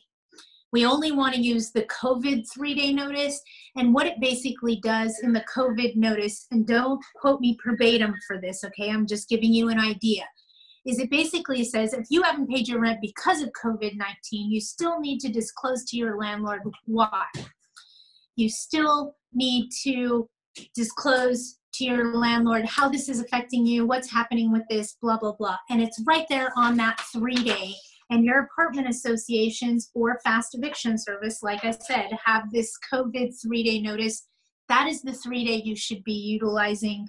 We only want to use the COVID 3-day notice, and what it basically does in the COVID notice, and don't quote me verbatim for this, okay? I'm just giving you an idea. Is it basically says if you haven't paid your rent because of COVID-19, you still need to disclose to your landlord why. You still need to disclose to your landlord how this is affecting you, what's happening with this, blah, blah, blah. And it's right there on that 3-day. and your apartment associations or fast eviction service, like I said, have this COVID 3-day notice, that is the 3-day you should be utilizing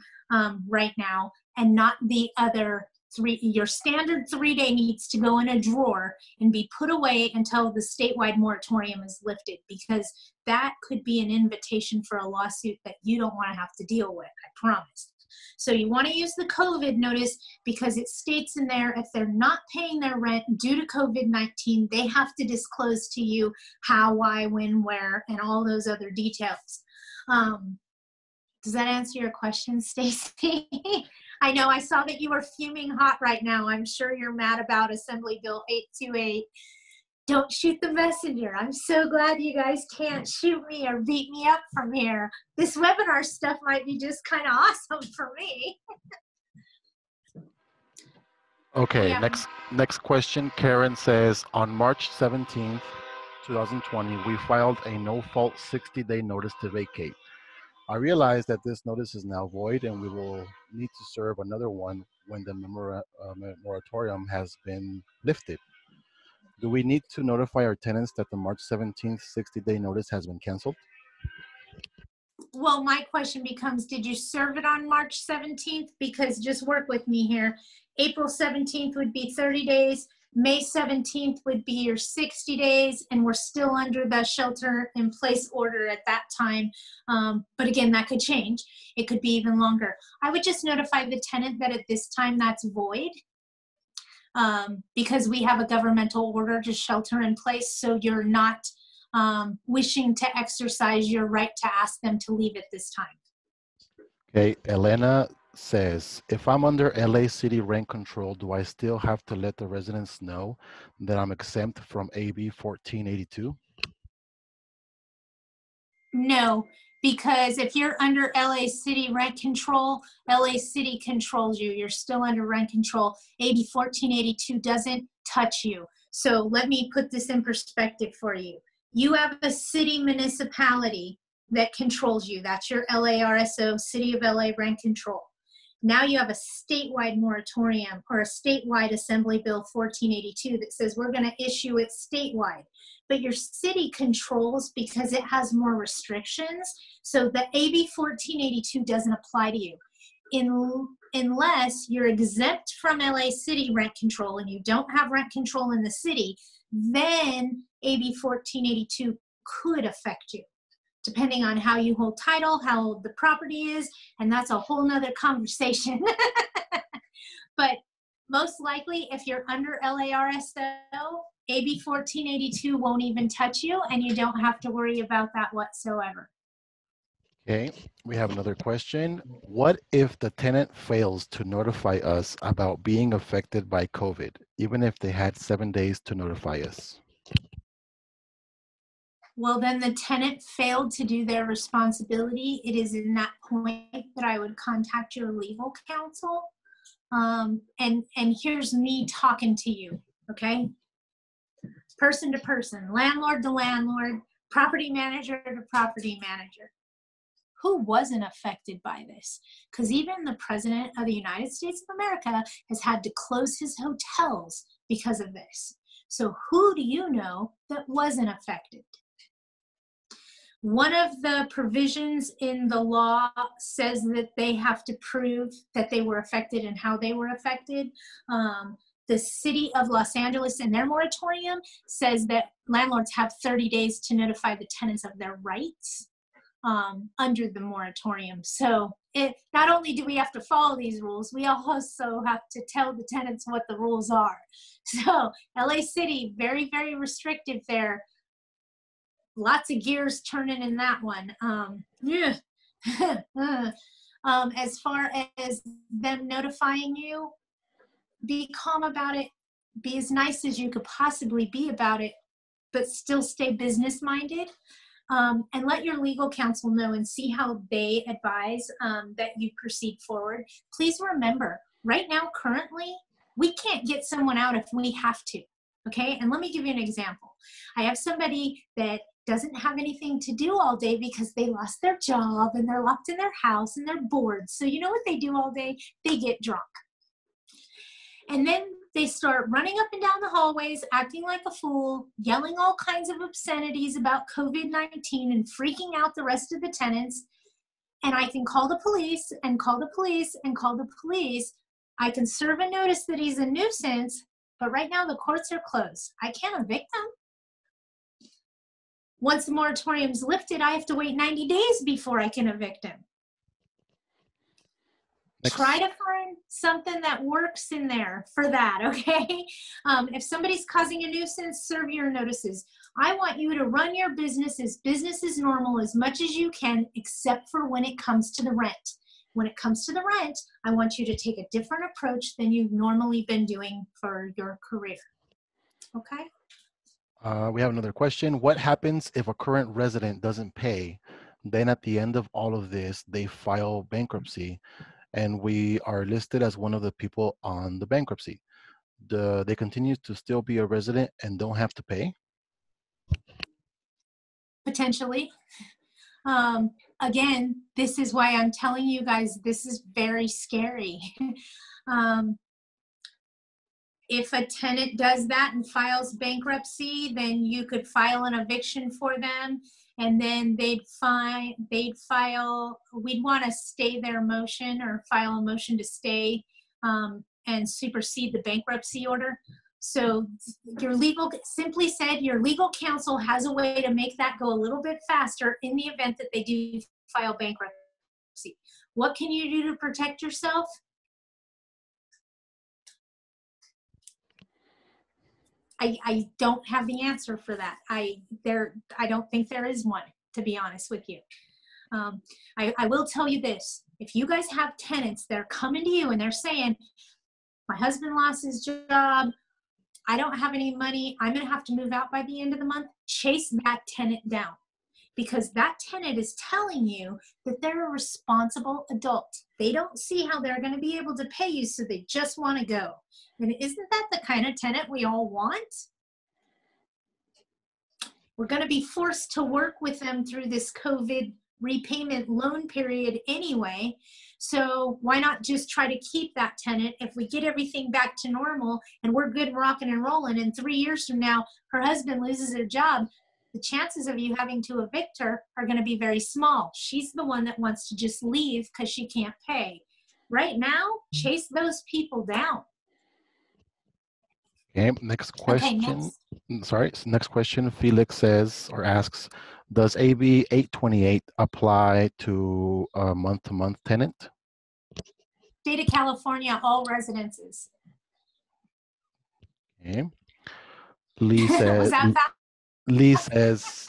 right now, and not the other 3. Your standard 3-day needs to go in a drawer and be put away until the statewide moratorium is lifted, because that could be an invitation for a lawsuit that you don't want to have to deal with, I promise. So you want to use the COVID notice because it states in there if they're not paying their rent due to COVID-19, they have to disclose to you how, why, when, where, and all those other details. Does that answer your question, Stacy? I know I saw that you were fuming hot right now. I'm sure you're mad about Assembly Bill 828. Don't shoot the messenger. I'm so glad you guys can't shoot me or beat me up from here. This webinar stuff might be just kind of awesome for me. Okay, Yeah. next question. Karen says, on March 17th, 2020, we filed a no-fault 60-day notice to vacate. I realize that this notice is now void and we will need to serve another one when the moratorium has been lifted. Do we need to notify our tenants that the March 17th 60-day notice has been canceled? Well, my question becomes, did you serve it on March 17th? Because just work with me here. April 17th would be 30 days. May 17th would be your 60 days, and we're still under the shelter in place order at that time. But again, that could change. It could be even longer. I would just notify the tenant that at this time that's void, because we have a governmental order to shelter in place, so you're not wishing to exercise your right to ask them to leave at this time. Okay, Elena says, if I'm under LA City rent control, do I still have to let the residents know that I'm exempt from AB 1482? No, because if you're under LA City rent control, LA City controls you. You're still under rent control. AB 1482 doesn't touch you. So let me put this in perspective for you. You have a city municipality that controls you. That's your LARSO, City of LA Rent Control. Now you have a statewide moratorium or a statewide Assembly Bill 1482 that says we're going to issue it statewide. But your city controls because it has more restrictions. So the AB 1482 doesn't apply to you. Unless you're exempt from LA City rent control and you don't have rent control in the city, then AB 1482 could affect you, depending on how you hold title, how old the property is, and that's a whole nother conversation. But most likely, if you're under LARSO, AB 1482 won't even touch you, and you don't have to worry about that whatsoever. Okay, we have another question. What if the tenant fails to notify us about being affected by COVID, even if they had 7 days to notify us? Well, then the tenant failed to do their responsibility. It is in that point that I would contact your legal counsel. And here's me talking to you, okay? Person to person, landlord to landlord, property manager to property manager. Who wasn't affected by this? Because even the President of the United States of America has had to close his hotels because of this. So who do you know that wasn't affected? One of the provisions in the law says that they have to prove that they were affected and how they were affected. The city of Los Angeles in their moratorium says that landlords have 30 days to notify the tenants of their rights under the moratorium. So not only do we have to follow these rules, we also have to tell the tenants what the rules are. So LA City, very, very restrictive there. Lots of gears turning in that one. As far as them notifying you, be calm about it. Be as nice as you could possibly be about it, but still stay business minded. And let your legal counsel know and see how they advise that you proceed forward. Please remember, right now, currently, we can't get someone out if we have to, okay? And let me give you an example. I have somebody that doesn't have anything to do all day because they lost their job and they're locked in their house and they're bored. So you know what they do all day? They get drunk. And then they start running up and down the hallways, acting like a fool, yelling all kinds of obscenities about COVID-19 and freaking out the rest of the tenants. And I can call the police and call the police and call the police. I can serve a notice that he's a nuisance, but right now the courts are closed. I can't evict him. Once the moratorium's lifted, I have to wait 90 days before I can evict him. Try to find something that works in there for that, okay? If somebody's causing a nuisance, serve your notices. I want you to run your business as normal as much as you can, except for when it comes to the rent. When it comes to the rent, I want you to take a different approach than you've normally been doing for your career, okay? We have another question. What happens if a current resident doesn't pay? Then at the end of all of this, they file bankruptcy, and we are listed as one of the people on the bankruptcy. They continue to still be a resident and don't have to pay? Potentially. Again, this is why I'm telling you guys, this is very scary. If a tenant does that and files bankruptcy, then you could file an eviction for them, and then we'd want to stay their motion or file a motion to stay and supersede the bankruptcy order. So simply said, your legal counsel has a way to make that go a little bit faster in the event that they do file bankruptcy. What can you do to protect yourself? I don't have the answer for that. I don't think there is one, to be honest with you. I will tell you this. If you guys have tenants that are coming to you and they're saying, my husband lost his job, I don't have any money, I'm going to have to move out by the end of the month, chase that tenant down. Because that tenant is telling you that they're a responsible adult. They don't see how they're going to be able to pay you, so they just want to go. And isn't that the kind of tenant we all want? We're going to be forced to work with them through this COVID repayment loan period anyway. So why not just try to keep that tenant? If we get everything back to normal and we're good and rocking and rolling, and 3 years from now, her husband loses her job, the chances of you having to evict her are going to be very small. She's the one that wants to just leave because she can't pay. Right now, chase those people down. Okay, next question. Okay, next. Sorry, next question. Felix says or asks, does AB 828 apply to a month-to-month tenant? State of California, all residences. Okay. Lee says, Was that fast? Lee says,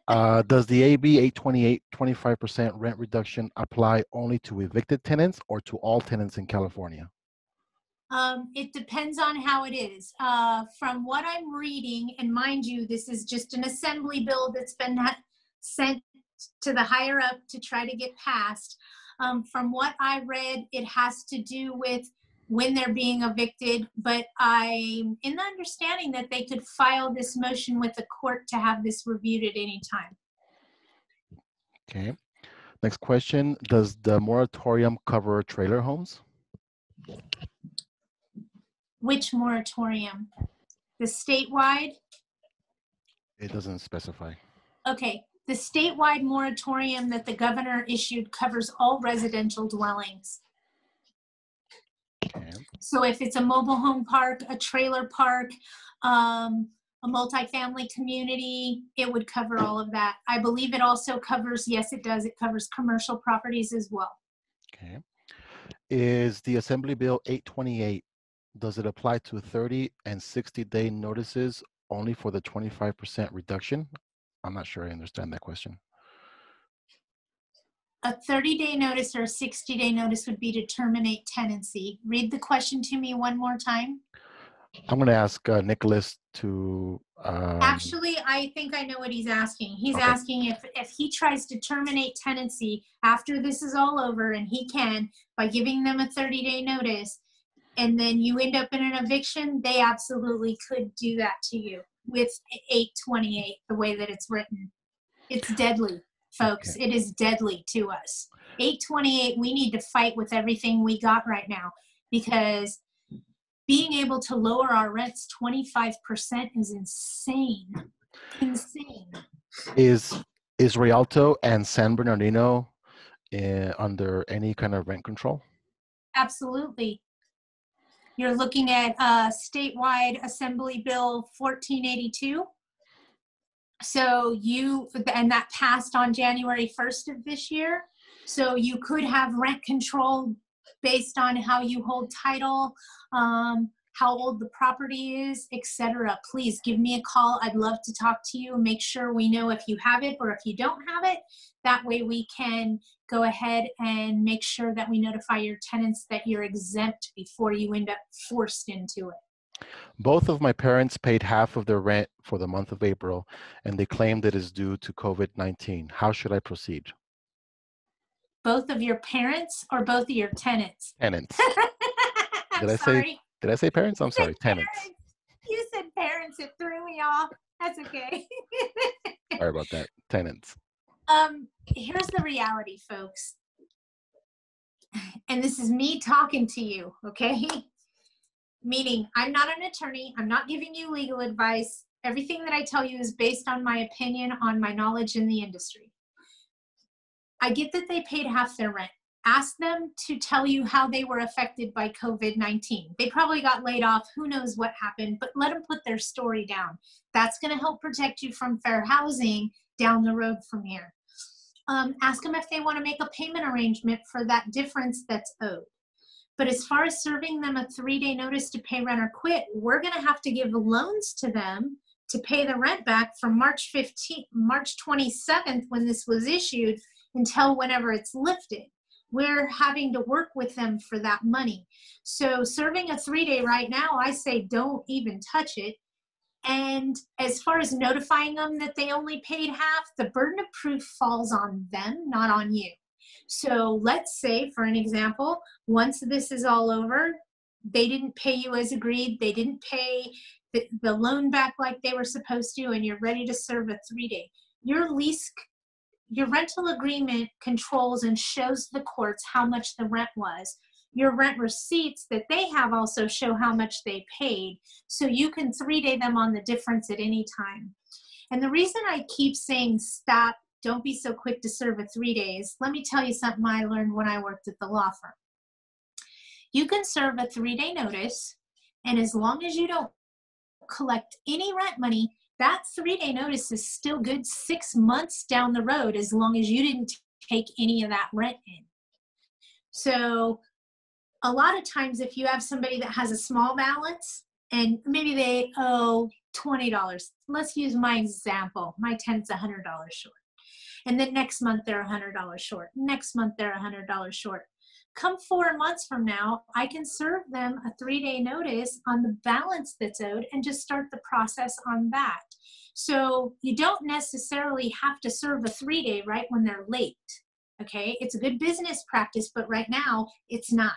does the AB 828 25% rent reduction apply only to evicted tenants or to all tenants in California? It depends on how it is. From what I'm reading, and mind you, this is just an assembly bill that's been sent to the higher up to try to get passed. From what I read, it has to do with when they're being evicted, but I'm in the understanding that they could file this motion with the court to have this reviewed at any time. Okay. Next question. Does the moratorium cover trailer homes? Which moratorium? The statewide? It doesn't specify. Okay. The statewide moratorium that the governor issued covers all residential dwellings. Okay. So if it's a mobile home park, a trailer park, a multifamily community, it would cover all of that. I believe it also covers, yes, it does. It covers commercial properties as well. Okay. Is the Assembly Bill 828, does it apply to 30 and 60-day notices only for the 25% reduction? I'm not sure I understand that question. A 30-day notice or a 60-day notice would be to terminate tenancy. Read the question to me one more time. I'm going to ask Nicholas to... Actually, I think I know what he's asking. He's okay. asking if he tries to terminate tenancy after this is all over, and he can, by giving them a 30-day notice, and then you end up in an eviction, they absolutely could do that to you with 828, the way that it's written. It's deadly, folks. Okay. It is deadly to us. 828, we need to fight with everything we got right now, because being able to lower our rents 25% is insane. Insane. Is Rialto and San Bernardino under any kind of rent control? Absolutely. You're looking at statewide Assembly Bill 1482. So and that passed on January 1st of this year. So you could have rent control based on how you hold title, how old the property is, etc. Please give me a call. I'd love to talk to you. Make sure we know if you have it or if you don't have it. That way we can go ahead and make sure that we notify your tenants that you're exempt before you end up forced into it. Both of my parents paid half of their rent for the month of April, and they claimed it is due to COVID-19. How should I proceed? Both of your parents or both of your tenants? Tenants. Did I say parents? I'm sorry, tenants. Parents. You said parents. It threw me off. That's okay. Sorry about that. Tenants. Here's the reality, folks. And this is me talking to you, okay? Meaning, I'm not an attorney. I'm not giving you legal advice. Everything that I tell you is based on my opinion, on my knowledge in the industry. I get that they paid half their rent. Ask them to tell you how they were affected by COVID-19. They probably got laid off. Who knows what happened, but let them put their story down. That's going to help protect you from fair housing down the road from here. Ask them if they want to make a payment arrangement for that difference that's owed. But as far as serving them a 3-day notice to pay rent or quit, we're going to have to give loans to them to pay the rent back from March 27th when this was issued until whenever it's lifted. We're having to work with them for that money. So serving a 3-day right now, I say don't even touch it. And as far as notifying them that they only paid half, the burden of proof falls on them, not on you. So let's say, for an example, once this is all over, they didn't pay you as agreed, they didn't pay the loan back like they were supposed to, and you're ready to serve a 3-day. Your rental agreement controls and shows the courts how much the rent was. Your rent receipts that they have also show how much they paid. So you can 3-day them on the difference at any time. And the reason I keep saying stop, don't be so quick to serve a 3 days, let me tell you something I learned when I worked at the law firm. You can serve a 3-day notice, and as long as you don't collect any rent money, that 3-day notice is still good 6 months down the road as long as you didn't take any of that rent in. So a lot of times if you have somebody that has a small balance and maybe they owe $20, let's use my example. My tenant's $100 short. And then next month they're $100 short. Next month they're $100 short. Come 4 months from now, I can serve them a 3-day notice on the balance that's owed and just start the process on that. So you don't necessarily have to serve a 3-day right when they're late. Okay, it's a good business practice, but right now it's not.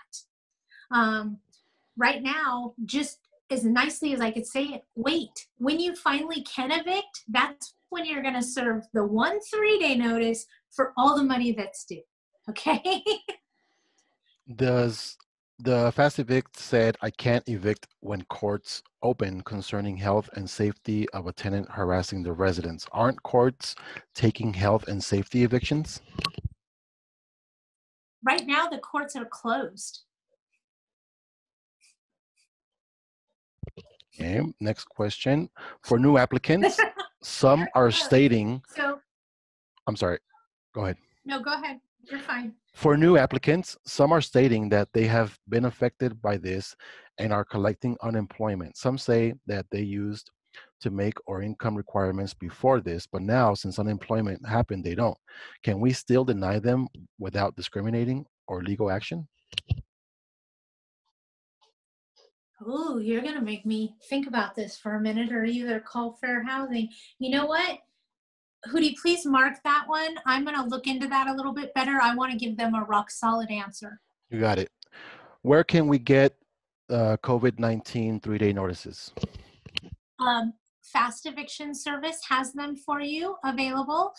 Right now, just as nicely as I could say it, wait. When you finally can evict, that's when you're going to serve the 1 3-day notice for all the money that's due. Okay. Does the fast evict said I can't evict when courts open concerning health and safety of a tenant harassing the residents? Aren't courts taking health and safety evictions? Right now, the courts are closed. Okay, next question. For new applicants, some are stating, I'm sorry, go ahead. No, go ahead. You're fine. For new applicants, some are stating that they have been affected by this and are collecting unemployment. Some say that they used to make or income requirements before this, but now since unemployment happened, they don't. Can we still deny them without discriminating or legal action? Oh, you're going to make me think about this for a minute or either call fair housing. You know what? Hootie, please mark that one. I'm going to look into that a little bit better. I want to give them a rock solid answer. You got it. Where can we get COVID-19 3-day notices? Fast Eviction Service has them for you available.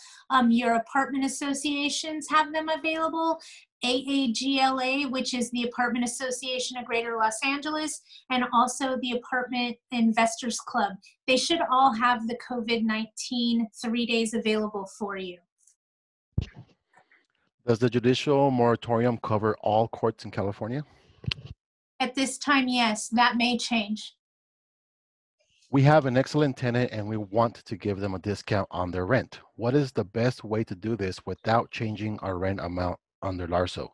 Your apartment associations have them available. AAGLA, which is the Apartment Association of Greater Los Angeles, and also the Apartment Investors Club. They should all have the COVID-19 3 days available for you. Does the judicial moratorium cover all courts in California? At this time, yes, that may change. We have an excellent tenant and we want to give them a discount on their rent. What is the best way to do this without changing our rent amount under LARSO?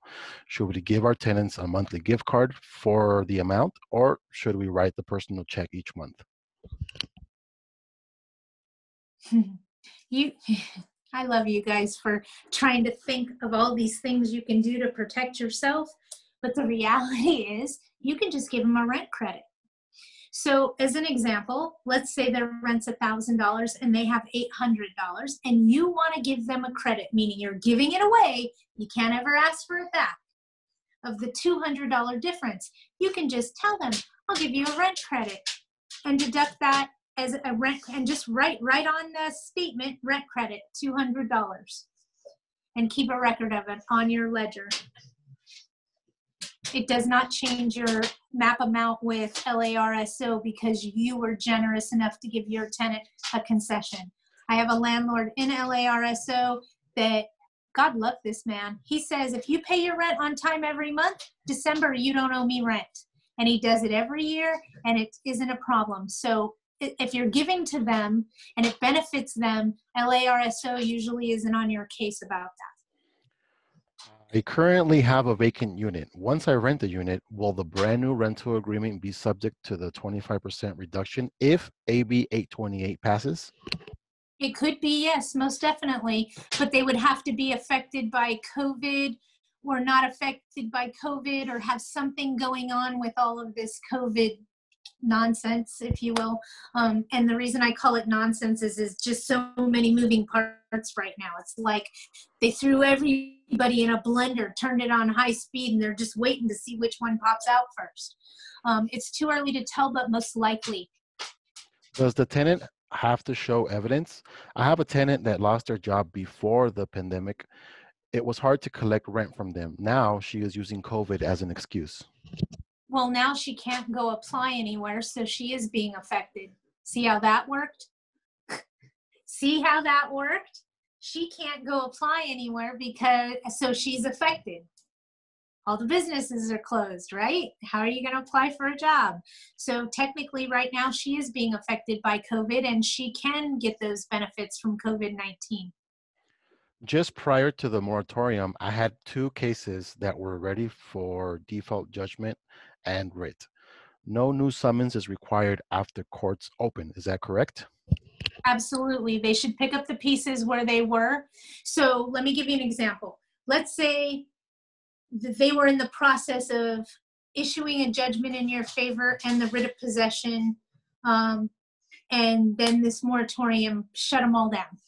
Should we give our tenants a monthly gift card for the amount, or should we write the personal check each month? I love you guys for trying to think of all these things you can do to protect yourself, but the reality is you can just give them a rent credit. So as an example, let's say their rent's $1,000 and they have $800 and you want to give them a credit, meaning you're giving it away. You can't ever ask for it back. Of the $200 difference, you can just tell them, I'll give you a rent credit, and deduct that as a rent, and just write on the statement, rent credit, $200, and keep a record of it on your ledger. It does not change your MAP amount with LARSO because you were generous enough to give your tenant a concession. I have a landlord in LARSO that, God love this man. He says, if you pay your rent on time every month, December, you don't owe me rent. And he does it every year, and it isn't a problem. So if you're giving to them and it benefits them, LARSO usually isn't on your case about that. I currently have a vacant unit. Once I rent the unit, will the brand new rental agreement be subject to the 25% reduction if AB 828 passes? It could be, yes, most definitely, but they would have to be affected by COVID or not affected by COVID or have something going on with all of this COVID nonsense, if you will. And the reason I call it nonsense is just so many moving parts right now. It's like they threw everybody in a blender, turned it on high speed, and they're just waiting to see which one pops out first. It's too early to tell, but most likely. Does the tenant have to show evidence? I have a tenant that lost their job before the pandemic. It was hard to collect rent from them. Now she is using COVID as an excuse. Well, now she can't go apply anywhere, so she is being affected. See how that worked? See how that worked? She can't go apply anywhere so she's affected. All the businesses are closed, right? How are you going to apply for a job? So technically right now she is being affected by COVID and she can get those benefits from COVID-19. Just prior to the moratorium, I had 2 cases that were ready for default judgment and writ. No new summons is required after courts open. Is that correct? Absolutely. They should pick up the pieces where they were. So let me give you an example. Let's say they were in the process of issuing a judgment in your favor and the writ of possession, and then this moratorium shut them all down.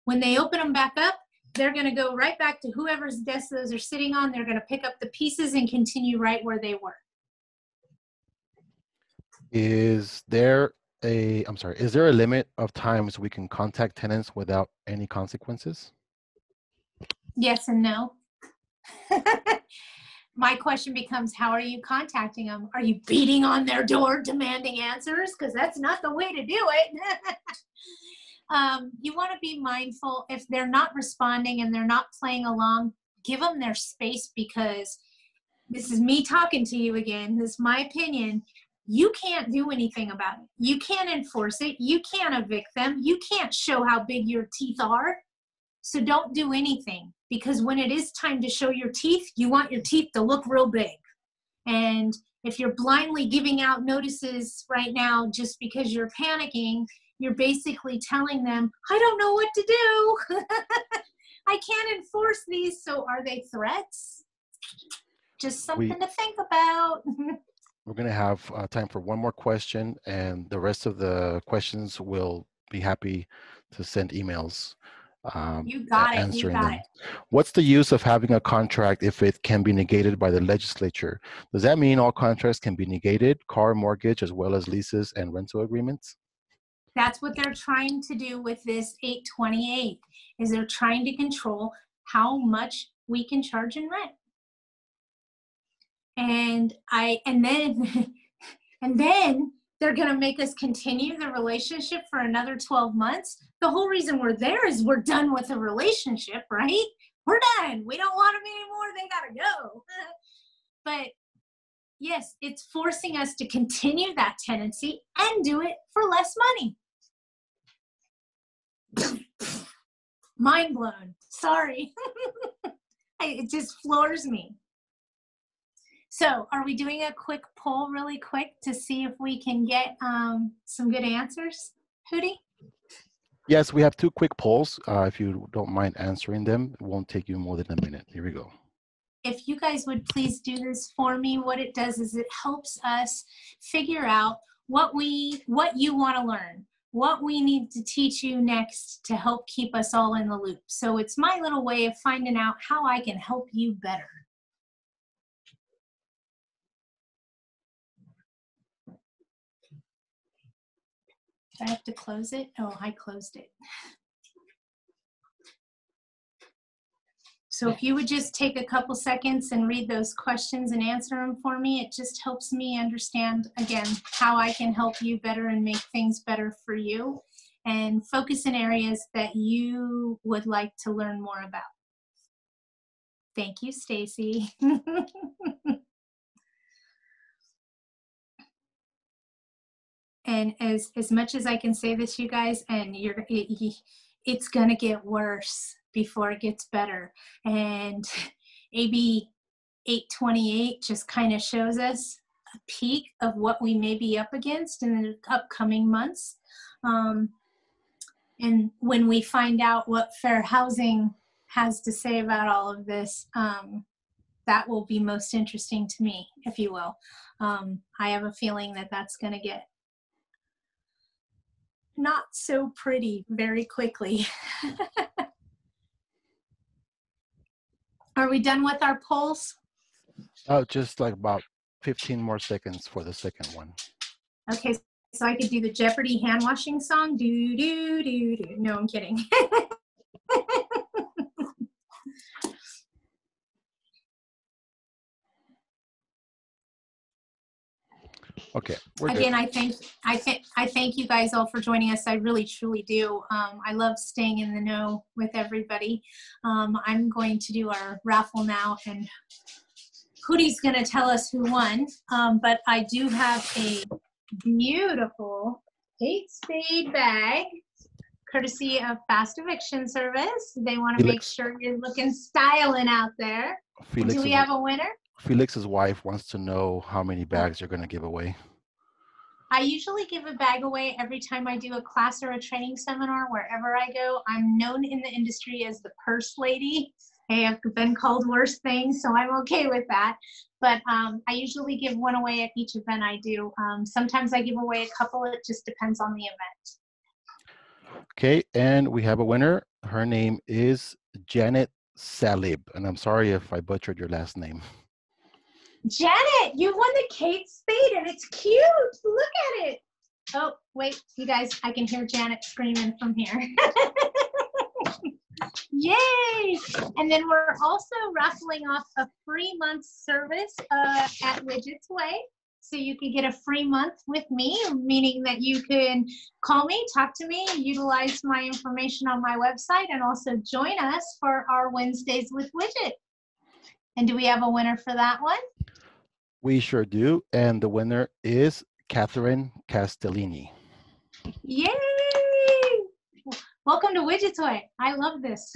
When they open them back up, they're going to go right back to whoever's desk those are sitting on. They're going to pick up the pieces and continue right where they were. Is there a limit of times we can contact tenants without any consequences? Yes and no. My question becomes, how are you contacting them? Are you beating on their door demanding answers? Because that's not the way to do it. You want to be mindful. If they're not responding and they're not playing along, give them their space, because this is me talking to you again. This is my opinion. You can't do anything about it. You can't enforce it. You can't evict them. You can't show how big your teeth are. So don't do anything, because when it is time to show your teeth, you want your teeth to look real big. And if you're blindly giving out notices right now just because you're panicking, you're basically telling them, I don't know what to do. I can't enforce these. So are they threats? Just something to think about. We're going to have time for one more question, and the rest of the questions we'll be happy to send emails you got it. answering You got them. it. What's the use of having a contract if it can be negated by the legislature? Does that mean all contracts can be negated, car, mortgage, as well as leases and rental agreements? That's what they're trying to do with this 828, is they're trying to control how much we can charge in rent. And then and then they're going to make us continue the relationship for another 12 months. The whole reason we're there is we're done with the relationship, right? We're done. We don't want them anymore. They got to go. But yes, it's forcing us to continue that tenancy and do it for less money. Mind blown. Sorry. It just floors me. So are we doing a quick poll really quick to see if we can get some good answers? Hootie? Yes, we have 2 quick polls. If you don't mind answering them, it won't take you more than a minute. Here we go. If you guys would please do this for me, what it does is it helps us figure out what you want to learn, what we need to teach you next to help keep us all in the loop. So it's my little way of finding out how I can help you better. Do I have to close it? Oh, I closed it. So if you would just take a couple seconds and read those questions and answer them for me, it just helps me understand, again, how I can help you better and make things better for you, and focus in areas that you would like to learn more about. Thank you, Stacy. And as much as I can say this, you guys, and it's gonna get worse before it gets better. And AB 828 just kind of shows us a peek of what we may be up against in the upcoming months. And when we find out what fair housing has to say about all of this, that will be most interesting to me, if you will. I have a feeling that that's going to get not so pretty very quickly. Are we done with our polls? Oh, just like about 15 more seconds for the second one. Okay, so I could do the Jeopardy hand washing song. Do, do, do, do. No, I'm kidding. Okay. Again, I thank you guys all for joining us. I really, truly do. I love staying in the know with everybody. I'm going to do our raffle now, and Hootie's going to tell us who won. But I do have a beautiful Kate Spade bag, courtesy of Fast Eviction Service. They want to make sure you're looking styling out there. Do we have a winner? Felix's wife wants to know how many bags you're going to give away. I usually give a bag away every time I do a class or a training seminar, wherever I go. I'm known in the industry as the purse lady. Hey, I've been called worse things, so I'm okay with that. But I usually give one away at each event I do. Sometimes I give away a couple. It just depends on the event. Okay, and we have a winner. Her name is Janet Salib, and I'm sorry if I butchered your last name. Janet, you won the Kate Spade, and it's cute. Look at it. Oh, wait, you guys, I can hear Janet screaming from here. Yay! And then we're also raffling off a free month service at Widgets Way. So you can get a free month with me, meaning that you can call me, talk to me, utilize my information on my website, and also join us for our Wednesdays with Widget. And do we have a winner for that one? We sure do. And the winner is Catherine Castellini. Yay! Welcome to Widgets Way. I love this.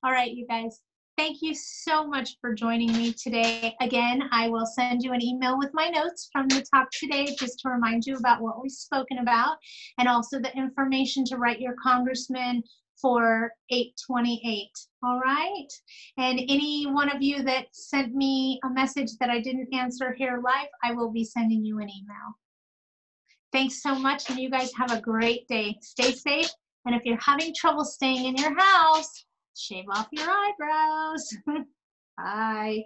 All right, you guys. Thank you so much for joining me today. Again, I will send you an email with my notes from the talk today, just to remind you about what we've spoken about, and also the information to write your congressman for 828. All right. And any one of you that sent me a message that I didn't answer here live, I will be sending you an email. Thanks so much, and you guys have a great day. Stay safe, and if you're having trouble staying in your house, shave off your eyebrows. Bye.